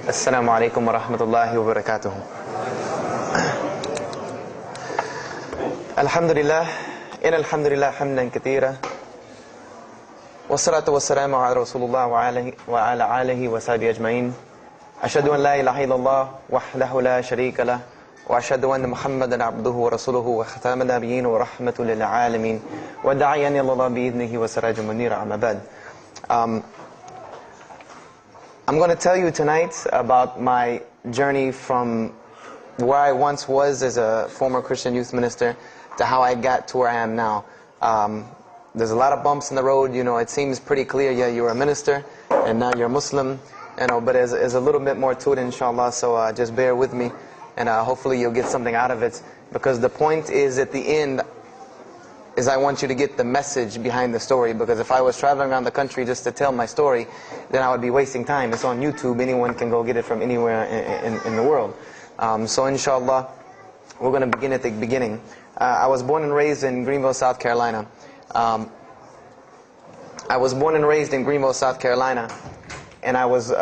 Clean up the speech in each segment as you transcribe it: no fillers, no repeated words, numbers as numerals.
Assalamu alaikum wa rahmatullahi wa barakatuh. Alhamdulillah, alhamdulillah hamdan kathira. Wassalatu wassalamu ala Rasulullah wa ala alihi wa sahbihi ajma'in. Ashhadu an la ilaha illallah wahdahu la sharika lah. Wa ashhadu anna Muhammadan abduhu wa rasuluhu wa khataman nabiyyin wa rahmatul lil alamin. Wa da'iyan ila Allah bi idnihi wa sirajan munira, amma ba'd. I'm going to tell you tonight about my journey from where I once was as a former Christian youth minister to how I got to where I am now. There's a lot of bumps in the road. You know, it seems pretty clear, yeah, you're a minister and now you're a Muslim, you know, but there's a little bit more to it, inshallah, so just bear with me and hopefully you'll get something out of it, because the point is, at the end, is I want you to get the message behind the story. Because if I was traveling around the country just to tell my story, then I would be wasting time. It's on YouTube. Anyone can go get it from anywhere in the world. So inshallah, we're going to begin at the beginning. I was born and raised in Greenville, South Carolina. I was born and raised in Greenville, South Carolina. And I was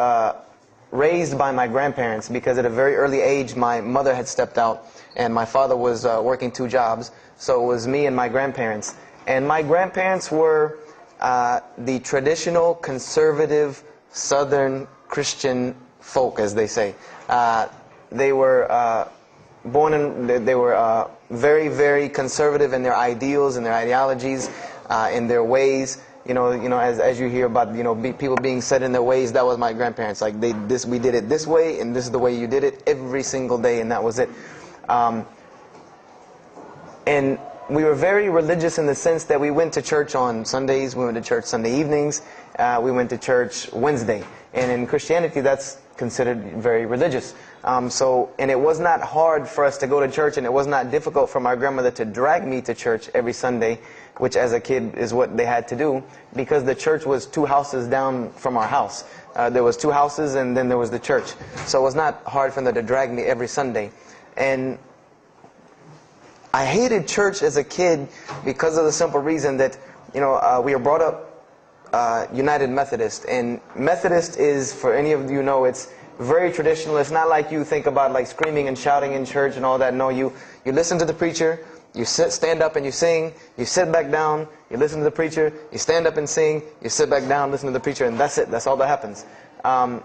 raised by my grandparents, because at a very early age, my mother had stepped out and my father was working 2 jobs. So it was me and my grandparents. And my grandparents were the traditional, conservative, Southern Christian folk, as they say. They were they were very, very conservative in their ideals and their ideologies, in their ways. You know, as you hear about, people being set in their ways, that was my grandparents. Like, we did it this way, and this is the way you did it every single day, and that was it. And we were very religious in the sense that we went to church on Sundays, we went to church Sunday evenings, we went to church Wednesday. And in Christianity, that's considered very religious. And it was not hard for us to go to church, and it was not difficult for my grandmother to drag me to church every Sunday, which as a kid is what they had to do, because the church was 2 houses down from our house. There was 2 houses, and then there was the church. So it was not hard for them to drag me every Sunday. And I hated church as a kid because of the simple reason that, we were brought up United Methodist. And Methodist is, for any of you know, it's very traditional. It's not like you think about like screaming and shouting in church and all that. No, you listen to the preacher, you stand up and you sing, you sit back down, you listen to the preacher, you stand up and sing, you sit back down, listen to the preacher, and that's it. That's all that happens. And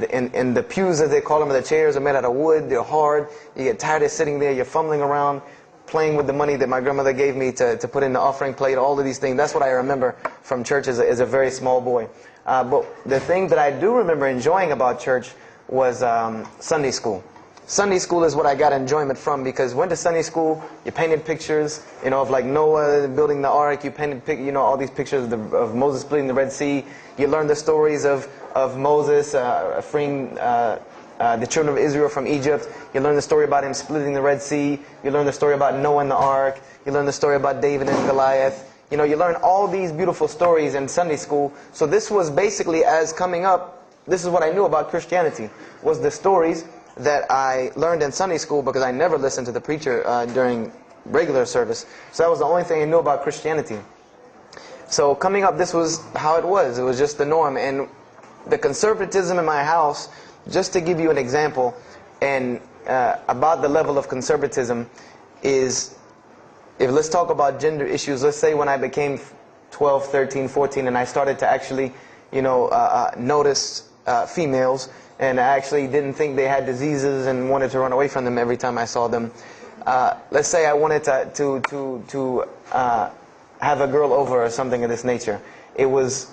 the pews, as they call them, the chairs are made out of wood, they're hard, you get tired of sitting there, you're fumbling around, playing with the money that my grandmother gave me to put in the offering plate, all of these things. That's what I remember from church as a very small boy. But the thing that I do remember enjoying about church was Sunday school. Sunday school is what I got enjoyment from, because went to Sunday school, you painted pictures, of like Noah building the ark, you painted, all these pictures of Moses splitting the Red Sea. You learned the stories of Moses freeing the children of Israel from Egypt. You learn the story about him splitting the Red Sea. You learn the story about Noah and the ark. You learn the story about David and Goliath. You learn all these beautiful stories in Sunday school. So this was basically, as coming up, this is what I knew about Christianity, was the stories that I learned in Sunday school, because I never listened to the preacher during regular service. So that was the only thing I knew about Christianity. So coming up, this was how it was. It was just the norm. And the conservatism in my house, just to give you an example, and about the level of conservatism, is, if let's talk about gender issues, let's say when I became 12, 13, 14, and I started to actually, notice females, and I actually didn't think they had diseases and wanted to run away from them every time I saw them. Let's say I wanted to have a girl over or something of this nature. It was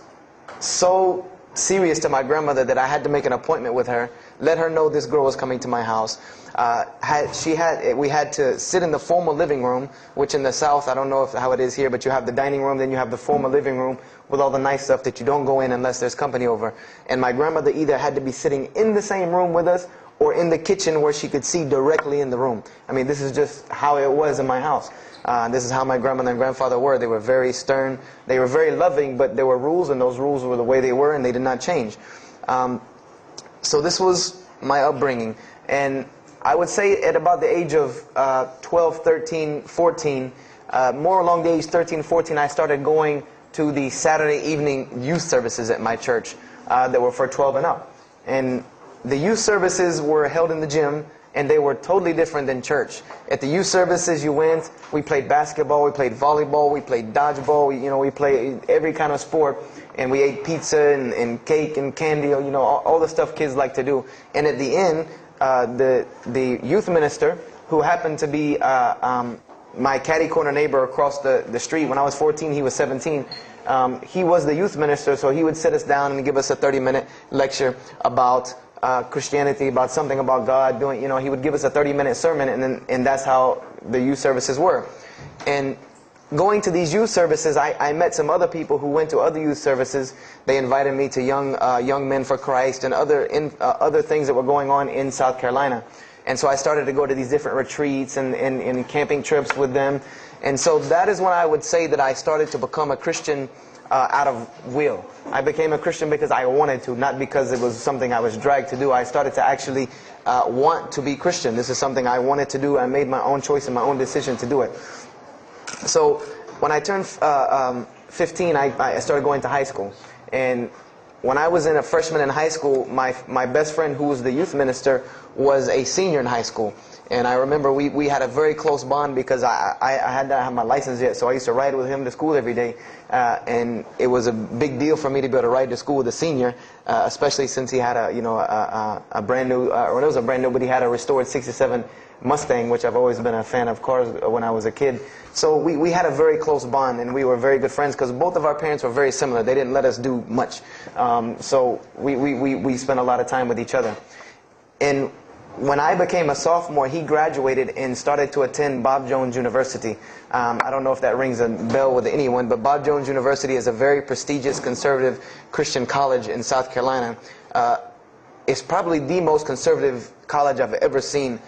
so serious to my grandmother that I had to make an appointment with her, let her know this girl was coming to my house. We had to sit in the formal living room, which in the South, I don't know how it is here, but you have the dining room, then you have the formal living room with all the nice stuff that you don't go in unless there's company over. And my grandmother either had to be sitting in the same room with us or in the kitchen where she could see directly in the room. I mean, this is just how it was in my house. This is how my grandmother and grandfather were. They were very stern. They were very loving, but there were rules, and those rules were the way they were, and they did not change. So this was my upbringing. And I would say at about the age of 12, 13, 14, more along the age 13, 14, I started going to the Saturday evening youth services at my church that were for 12 and up. And the youth services were held in the gym, and they were totally different than church. At the youth services, you went, we played basketball, we played volleyball, we played dodgeball, we played every kind of sport, and we ate pizza and cake and candy, all the stuff kids like to do. And at the end, the youth minister, who happened to be my catty corner neighbor across the street. When I was 14, he was 17. He was the youth minister, so he would sit us down and give us a 30-minute lecture about Christianity, about something about God. He would give us a 30-minute sermon, and that's how the youth services were. And going to these youth services, I met some other people who went to other youth services. They invited me to Young Men for Christ and other things that were going on in South Carolina. And so I started to go to these different retreats and camping trips with them. And so that is when I would say that I started to become a Christian out of will. I became a Christian because I wanted to, not because it was something I was dragged to do. I started to actually want to be Christian. This is something I wanted to do. I made my own choice and my own decision to do it. So when I turned 15, I started going to high school. And when I was a freshman in high school, my best friend, who was the youth minister, was a senior in high school. And I remember we had a very close bond because I had not had my license yet, so I used to ride with him to school every day. And it was a big deal for me to be able to ride to school with a senior, especially since he had a brand new, or it was a brand new, but he had a restored '67 Mustang, which I've always been a fan of cars when I was a kid. So we had a very close bond, and we were very good friends because both of our parents were very similar. They didn't let us do much. So we spent a lot of time with each other. And when I became a sophomore, he graduated and started to attend Bob Jones University. I don't know if that rings a bell with anyone, but Bob Jones University is a very prestigious conservative Christian college in South Carolina. It's probably the most conservative college I've ever seen.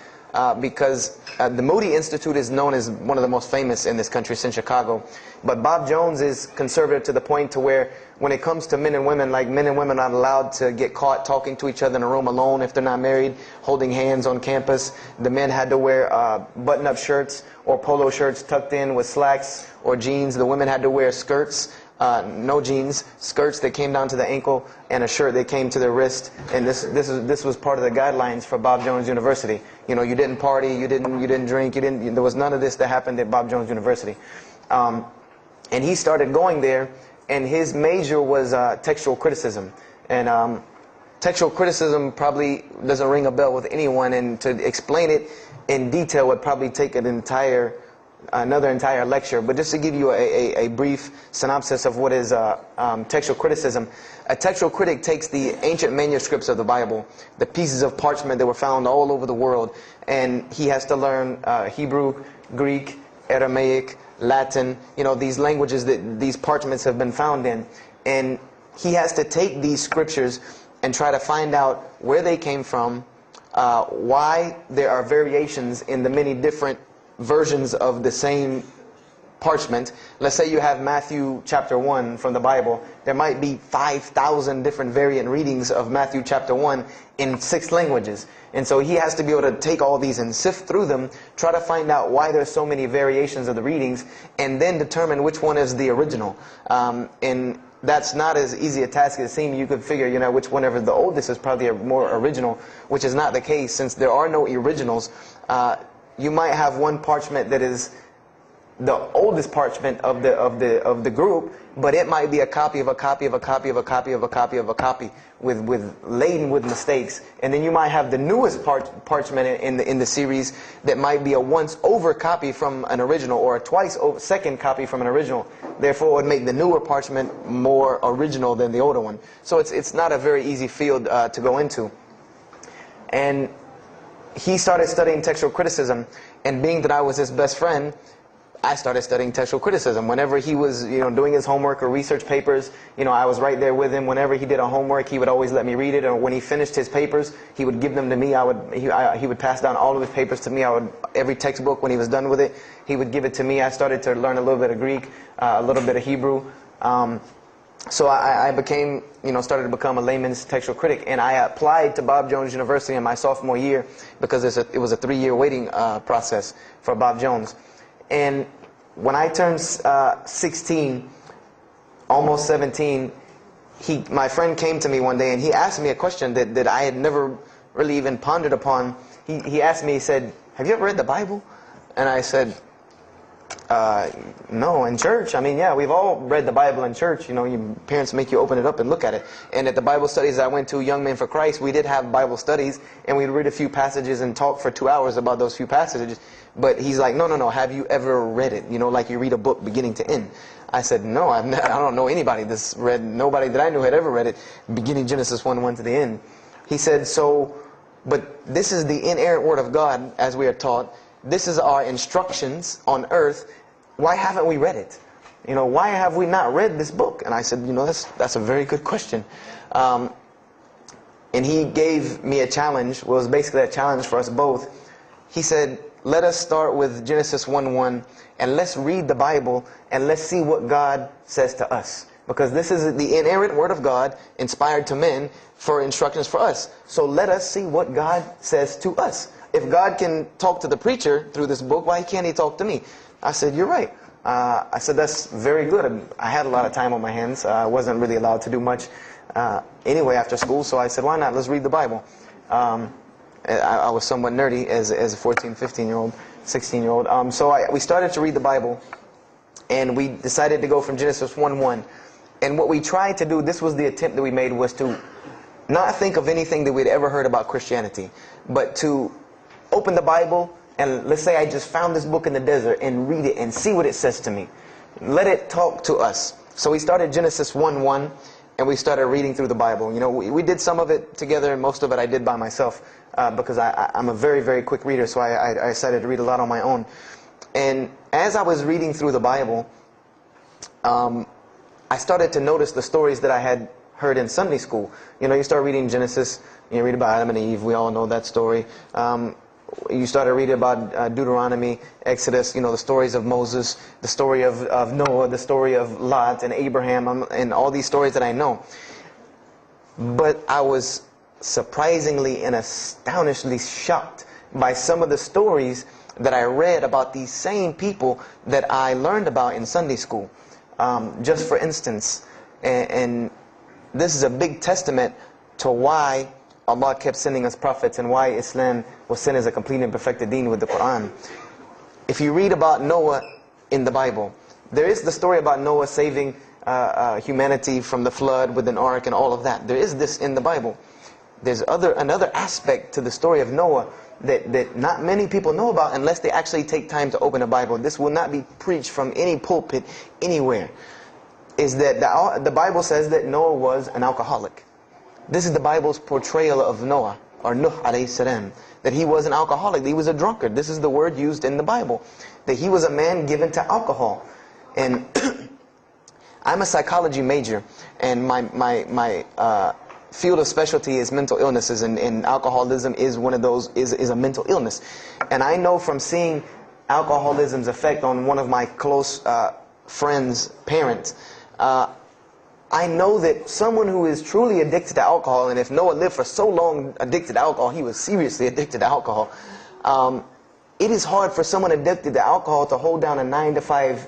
Because the Moody Institute is known as one of the most famous in this country, it's in Chicago. But Bob Jones is conservative to the point to where when it comes to men and women, like men and women are not allowed to get caught talking to each other in a room alone if they're not married, holding hands on campus. The men had to wear button-up shirts or polo shirts tucked in with slacks or jeans. The women had to wear skirts. No jeans, skirts that came down to the ankle, and a shirt that came to the wrist. And this was part of the guidelines for Bob Jones University. You didn't party, you didn't drink, there was none of this that happened at Bob Jones University. And he started going there, and his major was textual criticism. And textual criticism probably doesn't ring a bell with anyone, and to explain it in detail would probably take another entire lecture. But just to give you a brief synopsis of what is textual criticism. A textual critic takes the ancient manuscripts of the Bible, the pieces of parchment that were found all over the world, and he has to learn Hebrew, Greek, Aramaic, Latin, these languages that these parchments have been found in. And he has to take these scriptures and try to find out where they came from, why there are variations in the many different versions of the same parchment. Let's say you have Matthew chapter 1 from the Bible. There might be 5,000 different variant readings of Matthew chapter 1 in 6 languages. And so he has to be able to take all these and sift through them, try to find out why there's so many variations of the readings, and then determine which one is the original. And that's not as easy a task as it seems. You could figure, which whenever the oldest is probably a more original, which is not the case since there are no originals. You might have one parchment that is the oldest parchment of the group, but it might be a copy of a copy of a copy of a copy of a copy of a copy laden with mistakes. And then you might have the newest parchment in the series that might be a once over copy from an original, or a twice over second copy from an original. Therefore, it would make the newer parchment more original than the older one. So it's not a very easy field to go into. And he started studying textual criticism, and being that I was his best friend, I started studying textual criticism. Whenever he was, doing his homework or research papers, I was right there with him. Whenever he did a homework, he would always let me read it. Or when he finished his papers, he would give them to me. He would pass down all of his papers to me. Every textbook, when he was done with it, he would give it to me. I started to learn a little bit of Greek, a little bit of Hebrew. So I became, started to become a layman's textual critic, and I applied to Bob Jones University in my sophomore year because it was a 3-year waiting process for Bob Jones. And when I turned 16, almost 17, my friend came to me one day and he asked me a question that I had never really even pondered upon. He asked me, he said, "Have you ever read the Bible?" And I said, no, in church. I mean, yeah, we've all read the Bible in church. You know, your parents make you open it up and look at it. And at the Bible studies I went to, Young Men for Christ, we did have Bible studies, and we'd read a few passages and talk for 2 hours about those few passages. But he's like, no, have you ever read it? You know, like you read a book beginning to end. I said, no, I don't know anybody that's read, nobody that I knew had ever read it, beginning Genesis 1:1 to the end. He said, but this is the inerrant Word of God, as we are taught. This is our instructions on earth. Why haven't we read it? You know, why have we not read this book? And I said, you know, that's a very good question. And he gave me a challenge. Well, it was basically a challenge for us both. He said, let us start with Genesis 1:1 and let's read the Bible and let's see what God says to us. Because this is the inerrant Word of God, inspired to men, for instructions for us. So let us see what God says to us. If God can talk to the preacher through this book, why can't he talk to me? I said, you're right. I said, that's very good. I had a lot of time on my hands. I wasn't really allowed to do much anyway after school, so I said, why not? Let's read the Bible. I was somewhat nerdy as a 14, 15-year-old, 16-year-old. So we started to read the Bible, and we decided to go from Genesis 1:1. And what we tried to do, this was the attempt that we made, was to not think of anything that we'd ever heard about Christianity, but to open the Bible, and let's say I just found this book in the desert, and read it and see what it says to me. Let it talk to us. So we started Genesis 1:1, and we started reading through the Bible. You know, we did some of it together, and most of it I did by myself, because I'm a very, very quick reader, so I decided to read a lot on my own. And as I was reading through the Bible, I started to notice the stories that I had heard in Sunday school. You know, you start reading Genesis, you read about Adam and Eve, we all know that story. You started reading about Deuteronomy, Exodus, you know, the stories of Moses, the story of Noah, the story of Lot and Abraham, and all these stories that I know. But I was surprisingly and astonishingly shocked by some of the stories that I read about these same people that I learned about in Sunday school. Just for instance, and this is a big testament to why Allah kept sending us prophets and why Islam was sent as a complete and perfected deen with the Quran. If you read about Noah in the Bible, there is the story about Noah saving humanity from the flood with an ark and all of that. There is this in the Bible. There's another aspect to the story of Noah that not many people know about unless they actually take time to open a Bible. This will not be preached from any pulpit anywhere. Is that the Bible says that Noah was an alcoholic. This is the Bible's portrayal of Noah, or Nuh alayhi salam, that he was an alcoholic, that he was a drunkard. This is the word used in the Bible, that he was a man given to alcohol. And I'm a psychology major, and my field of specialty is mental illnesses, and alcoholism is one of those, is a mental illness. And I know from seeing alcoholism's effect on one of my close friends' parents, I know that someone who is truly addicted to alcohol, and if Noah lived for so long addicted to alcohol, he was seriously addicted to alcohol. It is hard for someone addicted to alcohol to hold down a 9-to-5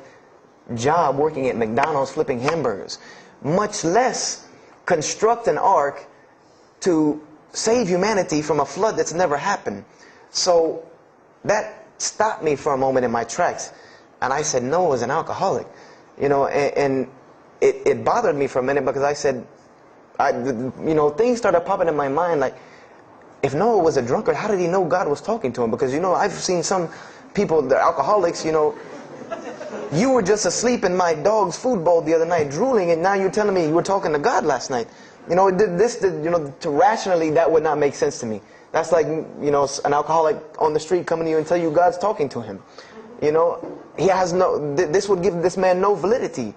job working at McDonald's flipping hamburgers, much less construct an ark to save humanity from a flood that's never happened. So that stopped me for a moment in my tracks, and I said, Noah was an alcoholic. You know, and it bothered me for a minute, because I said, you know, things started popping in my mind like, if Noah was a drunkard, how did he know God was talking to him? Because, you know, I've seen some people, they're alcoholics, you know, you were just asleep in my dog's food bowl the other night, drooling, and now you're telling me you were talking to God last night. You know, you know, to rationally, that would not make sense to me. That's like, you know, an alcoholic on the street coming to you and tell you God's talking to him. You know, he has no, this would give this man no validity.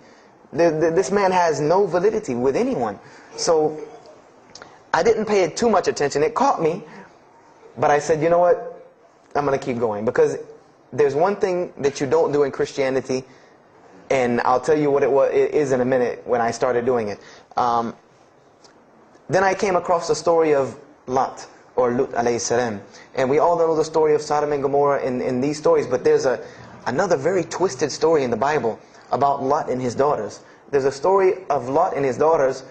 This man has no validity with anyone. So I didn't pay it too much attention. It caught me, but I said, you know what, I'm going to keep going, because there's one thing that you don't do in Christianity, and I'll tell you what it is in a minute when I started doing it. Then I came across the story of Lot, or Lut alayhi salam. And we all know the story of Sodom and Gomorrah in these stories, but there's another very twisted story in the Bible about Lot and his daughters. There's a story of Lot and his daughters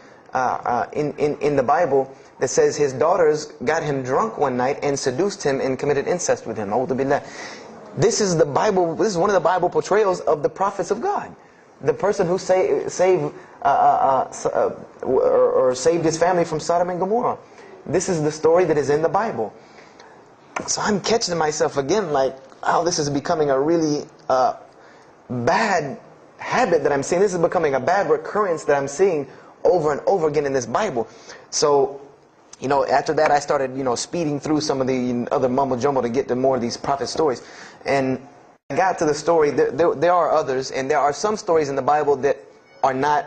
in the Bible that says his daughters got him drunk one night and seduced him and committed incest with him. A'udhu billah. This is the Bible. This is one of the Bible portrayals of the prophets of God. The person who saved his family from Sodom and Gomorrah. This is the story that is in the Bible. So I'm catching myself again like, oh, this is becoming a really bad habit that I'm seeing. This is becoming a bad recurrence that I'm seeing over and over again in this Bible. So, you know, after that I started, you know, speeding through some of the other mumbo jumbo to get to more of these prophet stories. And I got to the story, there are others, and there are some stories in the Bible that are not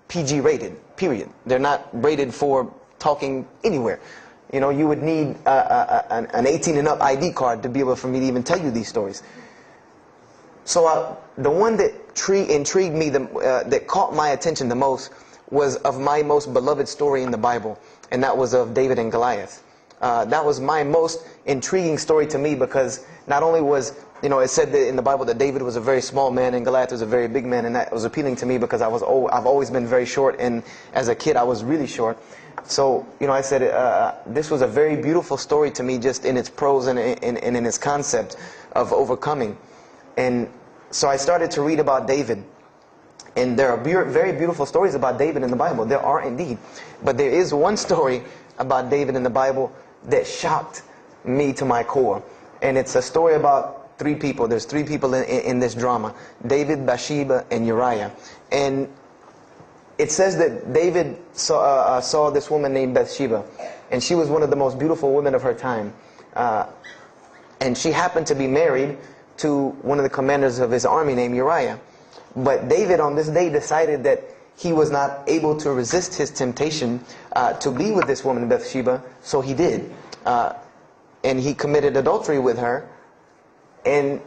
PG rated, period. They're not rated for talking anywhere. You know, you would need an 18 and up ID card to be able for me to even tell you these stories. So the one that intrigued me, that caught my attention the most, was of my most beloved story in the Bible, and that was of David and Goliath. That was my most intriguing story to me, because not only was, you know, it said that in the Bible that David was a very small man and Goliath was a very big man, and that was appealing to me because I've always been very short, and as a kid I was really short. So, you know, I said this was a very beautiful story to me, just in its prose and in its concept of overcoming. And so I started to read about David. And there are very beautiful stories about David in the Bible. There are indeed. But there is one story about David in the Bible that shocked me to my core. And it's a story about three people. There's three people in this drama: David, Bathsheba, and Uriah. And it says that David saw this woman named Bathsheba. And she was one of the most beautiful women of her time. And she happened to be married to one of the commanders of his army named Uriah. But David on this day decided that he was not able to resist his temptation to be with this woman Bathsheba, so he did. And he committed adultery with her. And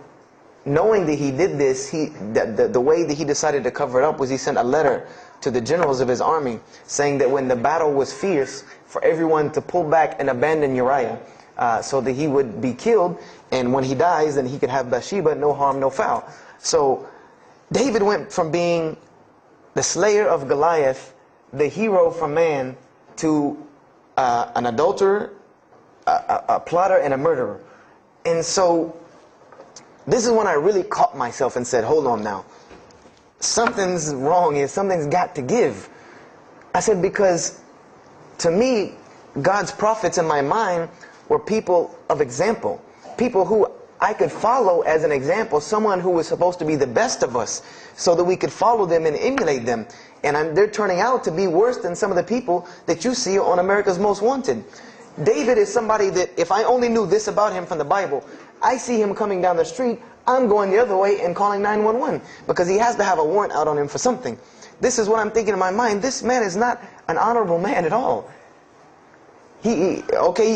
knowing that he did this, the way that he decided to cover it up was he sent a letter to the generals of his army saying that when the battle was fierce, for everyone to pull back and abandon Uriah, so that he would be killed, and when he dies, then he could have Bathsheba, no harm, no foul. So David went from being the slayer of Goliath, the hero from man, to an adulterer, a plotter, and a murderer. And so this is when I really caught myself and said, hold on now. Something's wrong here. Something's got to give. I said, because to me, God's prophets in my mind were people of example. People who I could follow as an example. Someone who was supposed to be the best of us, so that we could follow them and emulate them. And they're turning out to be worse than some of the people that you see on America's Most Wanted. David is somebody that, if I only knew this about him from the Bible, I see him coming down the street, I'm going the other way and calling 911, because he has to have a warrant out on him for something. This is what I'm thinking in my mind. This man is not an honorable man at all. He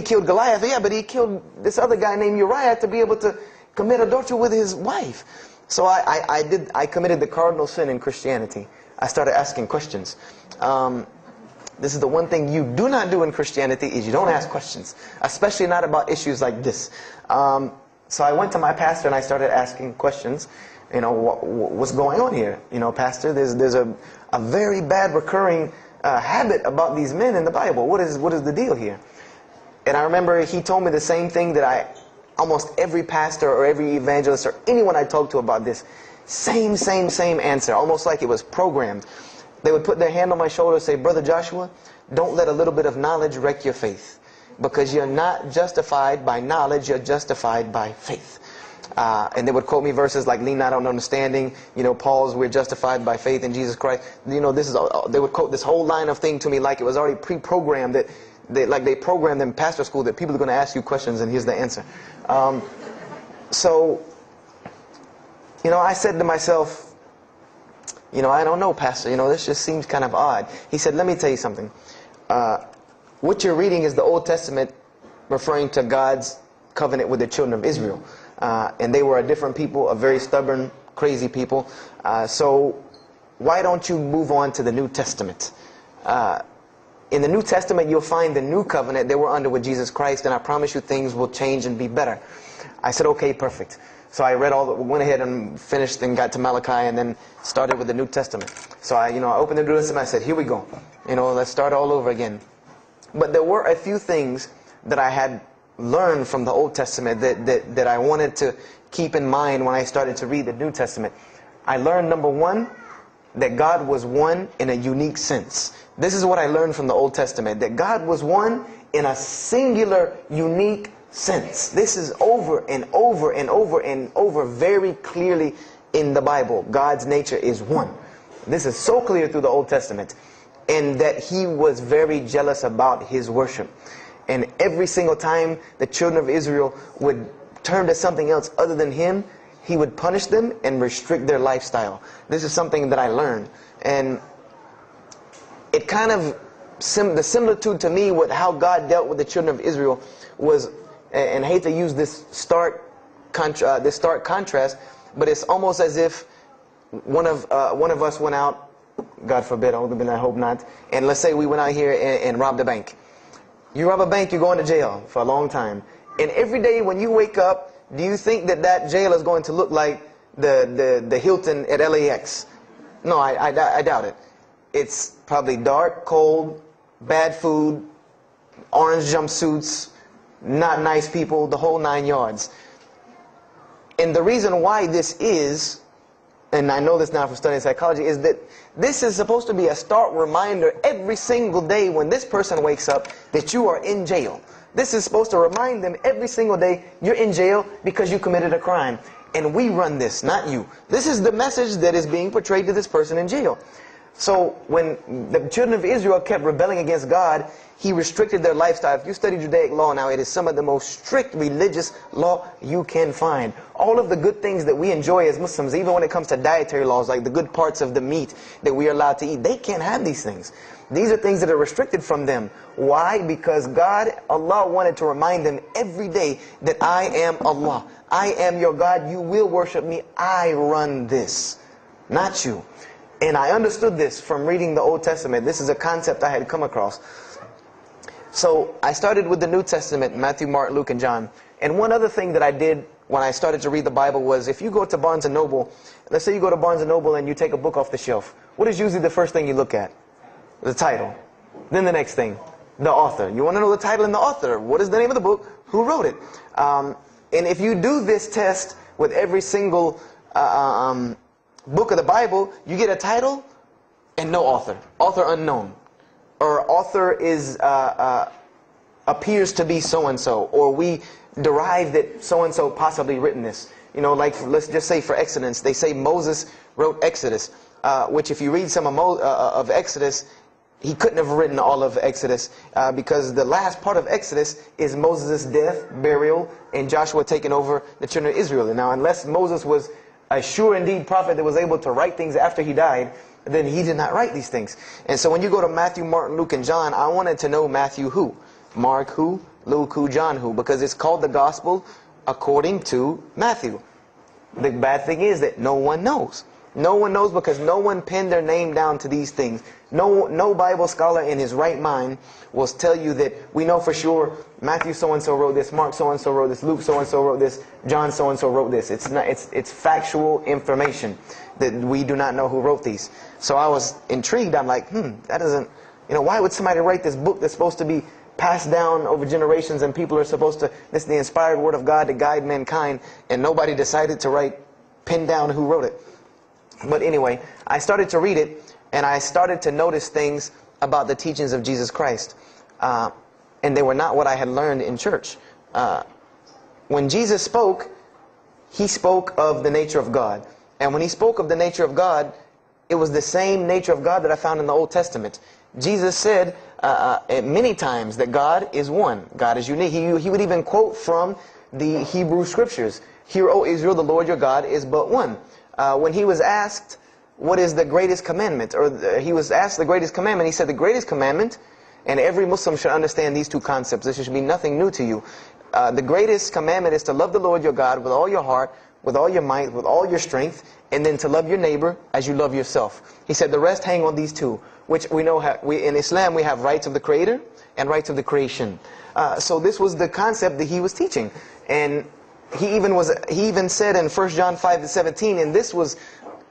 killed Goliath, yeah, but he killed this other guy named Uriah to be able to commit adultery with his wife. So I committed the cardinal sin in Christianity. I started asking questions. This is the one thing you do not do in Christianity, is you don't ask questions, especially not about issues like this. So I went to my pastor and I started asking questions. You know, what's going on here? You know, pastor, there's a very bad recurring habit about these men in the Bible. What is the deal here? And I remember he told me the same thing that almost every pastor or every evangelist or anyone I talked to about this, same answer, almost like it was programmed. They would put their hand on my shoulder and say, Brother Joshua, don't let a little bit of knowledge wreck your faith, because you're not justified by knowledge, you're justified by faith. And they would quote me verses like, lean not on understanding, you know, Paul's, we're justified by faith in Jesus Christ. You know, they would quote this whole line of thing to me like it was already pre-programmed, that they programmed in pastor school that people are going to ask you questions and here's the answer. So, you know, I said to myself, you know, I don't know, pastor, you know, this just seems kind of odd. He said, let me tell you something. What you're reading is the Old Testament referring to God's covenant with the children of Israel. And they were a different people, a very stubborn, crazy people. So why don't you move on to the New Testament? In the New Testament, you'll find the new covenant they were under with Jesus Christ, and I promise you things will change and be better. I said, okay, perfect. So I went ahead and finished and got to Malachi and then started with the New Testament. So I opened the New Testament. I said, here we go. Let's start all over again. But there were a few things that I had learned from the Old Testament that I wanted to keep in mind when I started to read the New Testament. I learned, number one, that God was one in a unique sense. This is what I learned from the Old Testament, that God was one in a singular, unique sense. This is over and over and over and over very clearly in the Bible. God's nature is one. This is so clear through the Old Testament. And that He was very jealous about His worship. And every single time the children of Israel would turn to something else other than Him, He would punish them and restrict their lifestyle. This is something that I learned. And it kind of, the similitude to me with how God dealt with the children of Israel was, and I hate to use this stark contrast, but it's almost as if one of us went out, God forbid, I hope not, and let's say we went out here and robbed a bank. You rob a bank, you're going to jail for a long time. And every day when you wake up, do you think that jail is going to look like the Hilton at LAX? No, I doubt it. It's probably dark, cold, bad food, orange jumpsuits, not nice people, the whole 9 yards. And the reason why this is, and I know this now from studying psychology, is that this is supposed to be a stark reminder every single day when this person wakes up that you are in jail. This is supposed to remind them every single day you're in jail because you committed a crime. And we run this, not you. This is the message that is being portrayed to this person in jail. So when the children of Israel kept rebelling against God, He restricted their lifestyle. If you study Judaic law now, it is some of the most strict religious law you can find. All of the good things that we enjoy as Muslims, even when it comes to dietary laws, like the good parts of the meat that we are allowed to eat, they can't have these things. These are things that are restricted from them. Why? Because God, Allah, wanted to remind them every day that I am Allah. I am your God. You will worship me. I run this, not you. And I understood this from reading the Old Testament. This is a concept I had come across. So I started with the New Testament, Matthew, Mark, Luke, and John. And one other thing that I did when I started to read the Bible was, if you go to Barnes & Noble, let's say you go to Barnes & Noble and you take a book off the shelf. What is usually the first thing you look at? The title. Then the next thing, the author. You want to know the title and the author. What is the name of the book? Who wrote it? And if you do this test with every single book of the Bible, you get a title and no author. Author unknown. Or author is appears to be so-and-so. Or we derive that so-and-so possibly written this. Like let's just say for Exodus, they say Moses wrote Exodus. Which if you read some of Exodus, he couldn't have written all of Exodus because the last part of Exodus is Moses' death, burial, and Joshua taking over the children of Israel. And now, unless Moses was a sure indeed prophet that was able to write things after he died, then he did not write these things. And so when you go to Matthew, Mark, Luke, and John, I wanted to know Matthew who, Mark who, Luke who, John who, because it's called the Gospel according to Matthew. The bad thing is that no one knows. No one knows because no one pinned their name down to these things. No Bible scholar in his right mind will tell you that we know for sure Matthew so-and-so wrote this, Mark so-and-so wrote this, Luke so-and-so wrote this, John so-and-so wrote this. It's factual information that we do not know who wrote these. So I was intrigued. I'm like, that doesn't, why would somebody write this book that's supposed to be passed down over generations and people are supposed to, this is the inspired word of God to guide mankind, and nobody decided to pin down who wrote it. But anyway, I started to read it, and I started to notice things about the teachings of Jesus Christ. And they were not what I had learned in church. When Jesus spoke, He spoke of the nature of God. And when He spoke of the nature of God, it was the same nature of God that I found in the Old Testament. Jesus said many times that God is one. God is unique. He would even quote from the Hebrew Scriptures. Hear, O Israel, the Lord your God is but one. When He was asked, what is the greatest commandment? He was asked the greatest commandment. He said the greatest commandment, and every Muslim should understand these two concepts. This should be nothing new to you. The greatest commandment is to love the Lord your God with all your heart, with all your might, with all your strength, and then to love your neighbor as you love yourself. He said the rest hang on these two, which we know in Islam we have rights of the Creator and rights of the creation. So this was the concept that He was teaching. And he even said in 1 John 5:17, and this was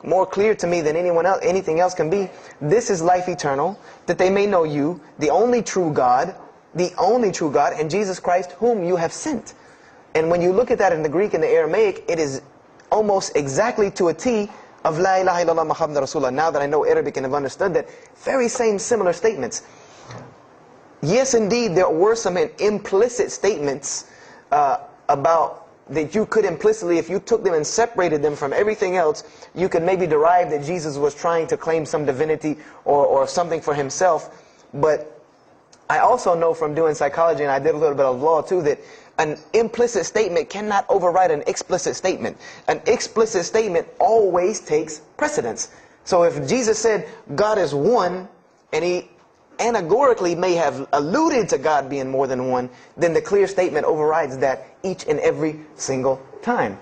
more clear to me than anything else can be, this is life eternal, that they may know you, the only true God, and Jesus Christ, whom you have sent. And when you look at that in the Greek and the Aramaic, it is almost exactly to a T of La ilaha illallah Muhammad Rasulullah. Now that I know Arabic and have understood that, very same similar statements. Yes, indeed, there were some implicit statements about that you could implicitly, if you took them and separated them from everything else, you could maybe derive that Jesus was trying to claim some divinity or something for himself. But I also know from doing psychology, and I did a little bit of law too, that an implicit statement cannot override an explicit statement. An explicit statement always takes precedence. So if Jesus said God is one, and he anagorically may have alluded to God being more than one, then the clear statement overrides that each and every single time.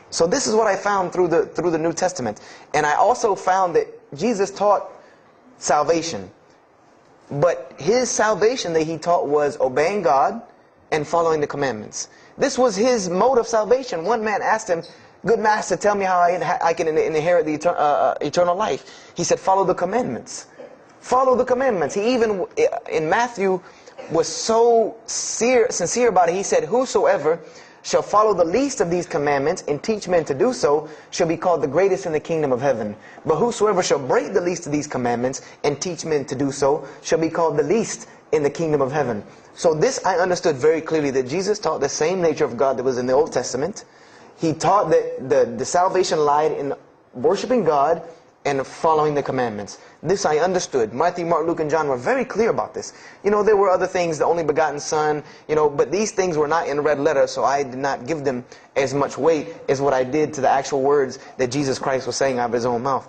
So this is what I found through the New Testament. And I also found that Jesus taught salvation. But his salvation that he taught was obeying God and following the commandments. This was his mode of salvation. One man asked him, "Good master, tell me how I can inherit the eternal life." He said, "Follow the commandments." Follow the commandments. He even, in Matthew, was so sincere about it. He said, "Whosoever shall follow the least of these commandments and teach men to do so shall be called the greatest in the kingdom of heaven. But whosoever shall break the least of these commandments and teach men to do so shall be called the least in the kingdom of heaven." So this I understood very clearly, that Jesus taught the same nature of God that was in the Old Testament. He taught that the salvation lied in worshiping God and following the commandments. This I understood. Matthew, Mark, Luke, and John were very clear about this. You know, there were other things, the only begotten Son, you know, but these things were not in red letter, so I did not give them as much weight as what I did to the actual words that Jesus Christ was saying out of his own mouth.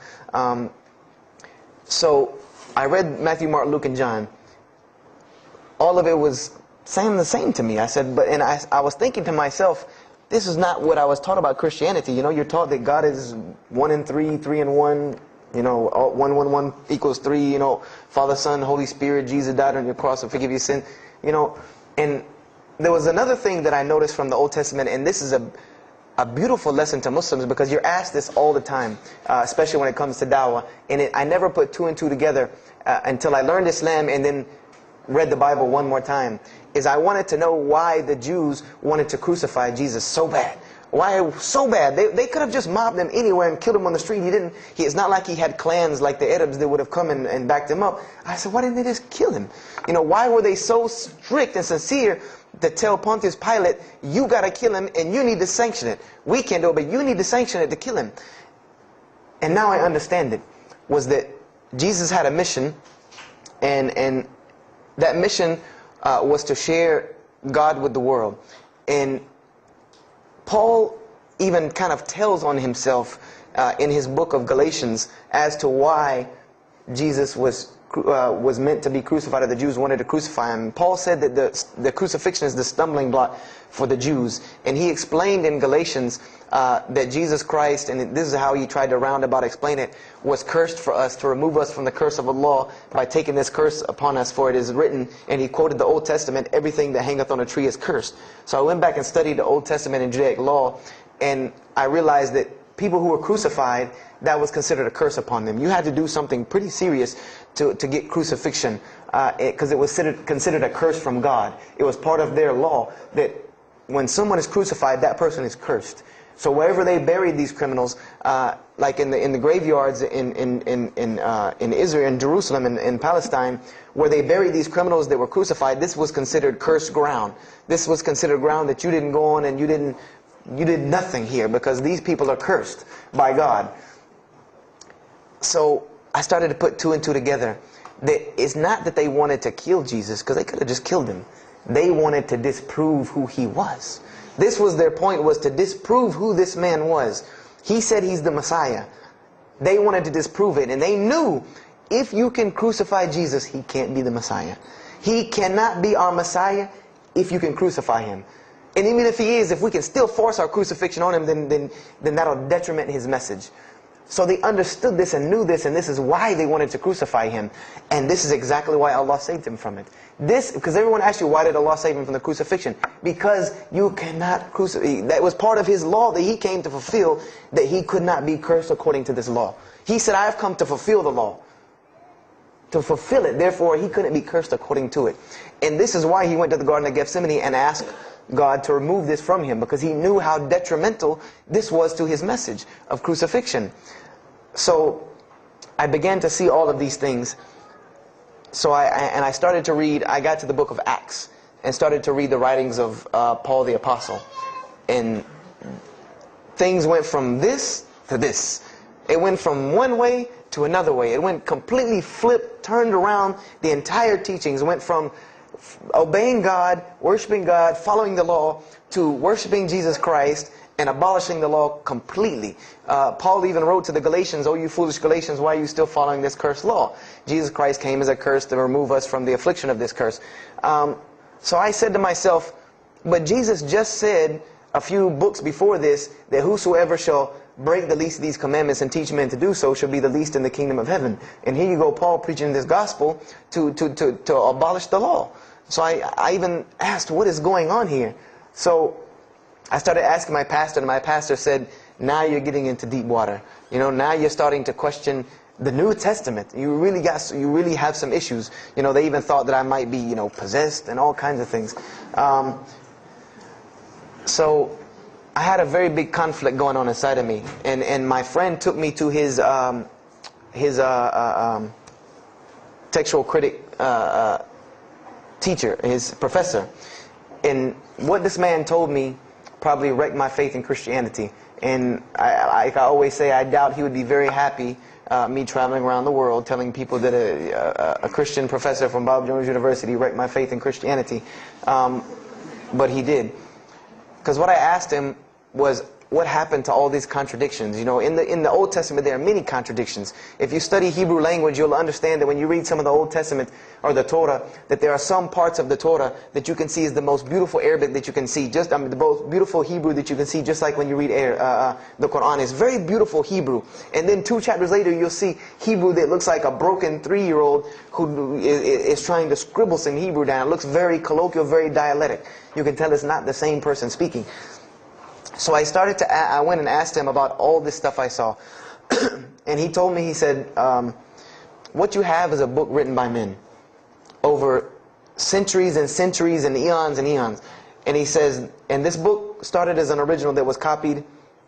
So I read Matthew, Mark, Luke, and John. All of it was saying the same to me. I said, and I was thinking to myself, this is not what I was taught about Christianity. You know, you're taught that God is 1 in 3, 3 in 1. You know, 1, 1, 1 equals 3. You know, Father, Son, Holy Spirit. Jesus died on your cross to forgive your sin. You know, and there was another thing that I noticed from the Old Testament, and this is a beautiful lesson to Muslims, because you're asked this all the time, especially when it comes to dawah. And I never put 2 and 2 together until I learned Islam and then read the Bible one more time. Is I wanted to know why the Jews wanted to crucify Jesus so bad. Why so bad? They could have just mobbed him anywhere and killed him on the street. It's not like he had clans like the Arabs that would have come and backed him up. I said, why didn't they just kill him? You know, why were they so strict and sincere to tell Pontius Pilate, you got to kill him and you need to sanction it? We can't do it, but you need to sanction it to kill him. And now I understand it, was that Jesus had a mission, and that mission was to share God with the world. And Paul even kind of tells on himself in his book of Galatians as to why Jesus was meant to be crucified, or the Jews wanted to crucify him. Paul said that the crucifixion is the stumbling block for the Jews. And he explained in Galatians that Jesus Christ, and this is how he tried to roundabout explain it, was cursed for us, to remove us from the curse of Allah by taking this curse upon us. For it is written, and he quoted the Old Testament, everything that hangeth on a tree is cursed. So I went back and studied the Old Testament and Judaic law, and I realized that people who were crucified, that was considered a curse upon them. You had to do something pretty serious to get crucifixion, because it was considered a curse from God. It was part of their law that when someone is crucified, that person is cursed. So wherever they buried these criminals, like in the graveyards in Israel, in Jerusalem, in Palestine, where they buried these criminals that were crucified, this was considered cursed ground. This was considered ground that you didn't go on, and you did nothing here, because these people are cursed by God. So I started to put 2 and 2 together. That it's not that they wanted to kill Jesus, because they could have just killed him. They wanted to disprove who he was. This was their point, was to disprove who this man was. He said he's the Messiah. They wanted to disprove it, and they knew if you can crucify Jesus, he can't be the Messiah. He cannot be our Messiah if you can crucify him. And even if he is, if we can still force our crucifixion on him, then that'll detriment his message. So they understood this and knew this, and this is why they wanted to crucify him. And this is exactly why Allah saved him from it. Because everyone asks you, why did Allah save him from the crucifixion? Because you cannot crucify. That was part of his law that he came to fulfill, that he could not be cursed according to this law. He said, I have come to fulfill the law. To fulfill it. Therefore, he couldn't be cursed according to it. And this is why he went to the Garden of Gethsemane and asked God to remove this from him, because he knew how detrimental this was to his message of crucifixion. So I began to see all of these things. So I started to read. I got to the book of Acts and started to read the writings of Paul the Apostle. And things went from this to this. It went from one way to another way. It went completely flipped, turned around. The entire teachings went from obeying God, worshiping God, following the law, to worshiping Jesus Christ and abolishing the law completely. Paul even wrote to the Galatians, "Oh, you foolish Galatians, why are you still following this cursed law?" Jesus Christ came as a curse to remove us from the affliction of this curse. So I said to myself, but Jesus just said a few books before this that whosoever shall break the least of these commandments and teach men to do so shall be the least in the kingdom of heaven. And here you go, Paul preaching this gospel to abolish the law. So I even asked, what is going on here? So I started asking my pastor, and my pastor said, now you're getting into deep water. You know, now you're starting to question the New Testament. You really have some issues. You know, they even thought that I might be, you know, possessed and all kinds of things. So I had a very big conflict going on inside of me, and my friend took me to his textual critic teacher, his professor. And what this man told me probably wrecked my faith in Christianity. And I always say, I doubt he would be very happy me traveling around the world telling people that a Christian professor from Bob Jones University wrecked my faith in Christianity. But he did. Because what I asked him was, what happened to all these contradictions? You know, in the Old Testament there are many contradictions. If you study Hebrew language, you'll understand that when you read some of the Old Testament or the Torah, that there are some parts of the Torah that you can see is the most beautiful Arabic that you can see. The most beautiful Hebrew that you can see, just like when you read the Quran. It's very beautiful Hebrew. And then 2 chapters later, you'll see Hebrew that looks like a broken 3-year-old who is trying to scribble some Hebrew down. It looks very colloquial, very dialectic. You can tell it's not the same person speaking. So I went and asked him about all this stuff I saw. And he told me, he said, what you have is a book written by men over centuries and centuries and eons and eons. And he says, and this book started as an original that was copied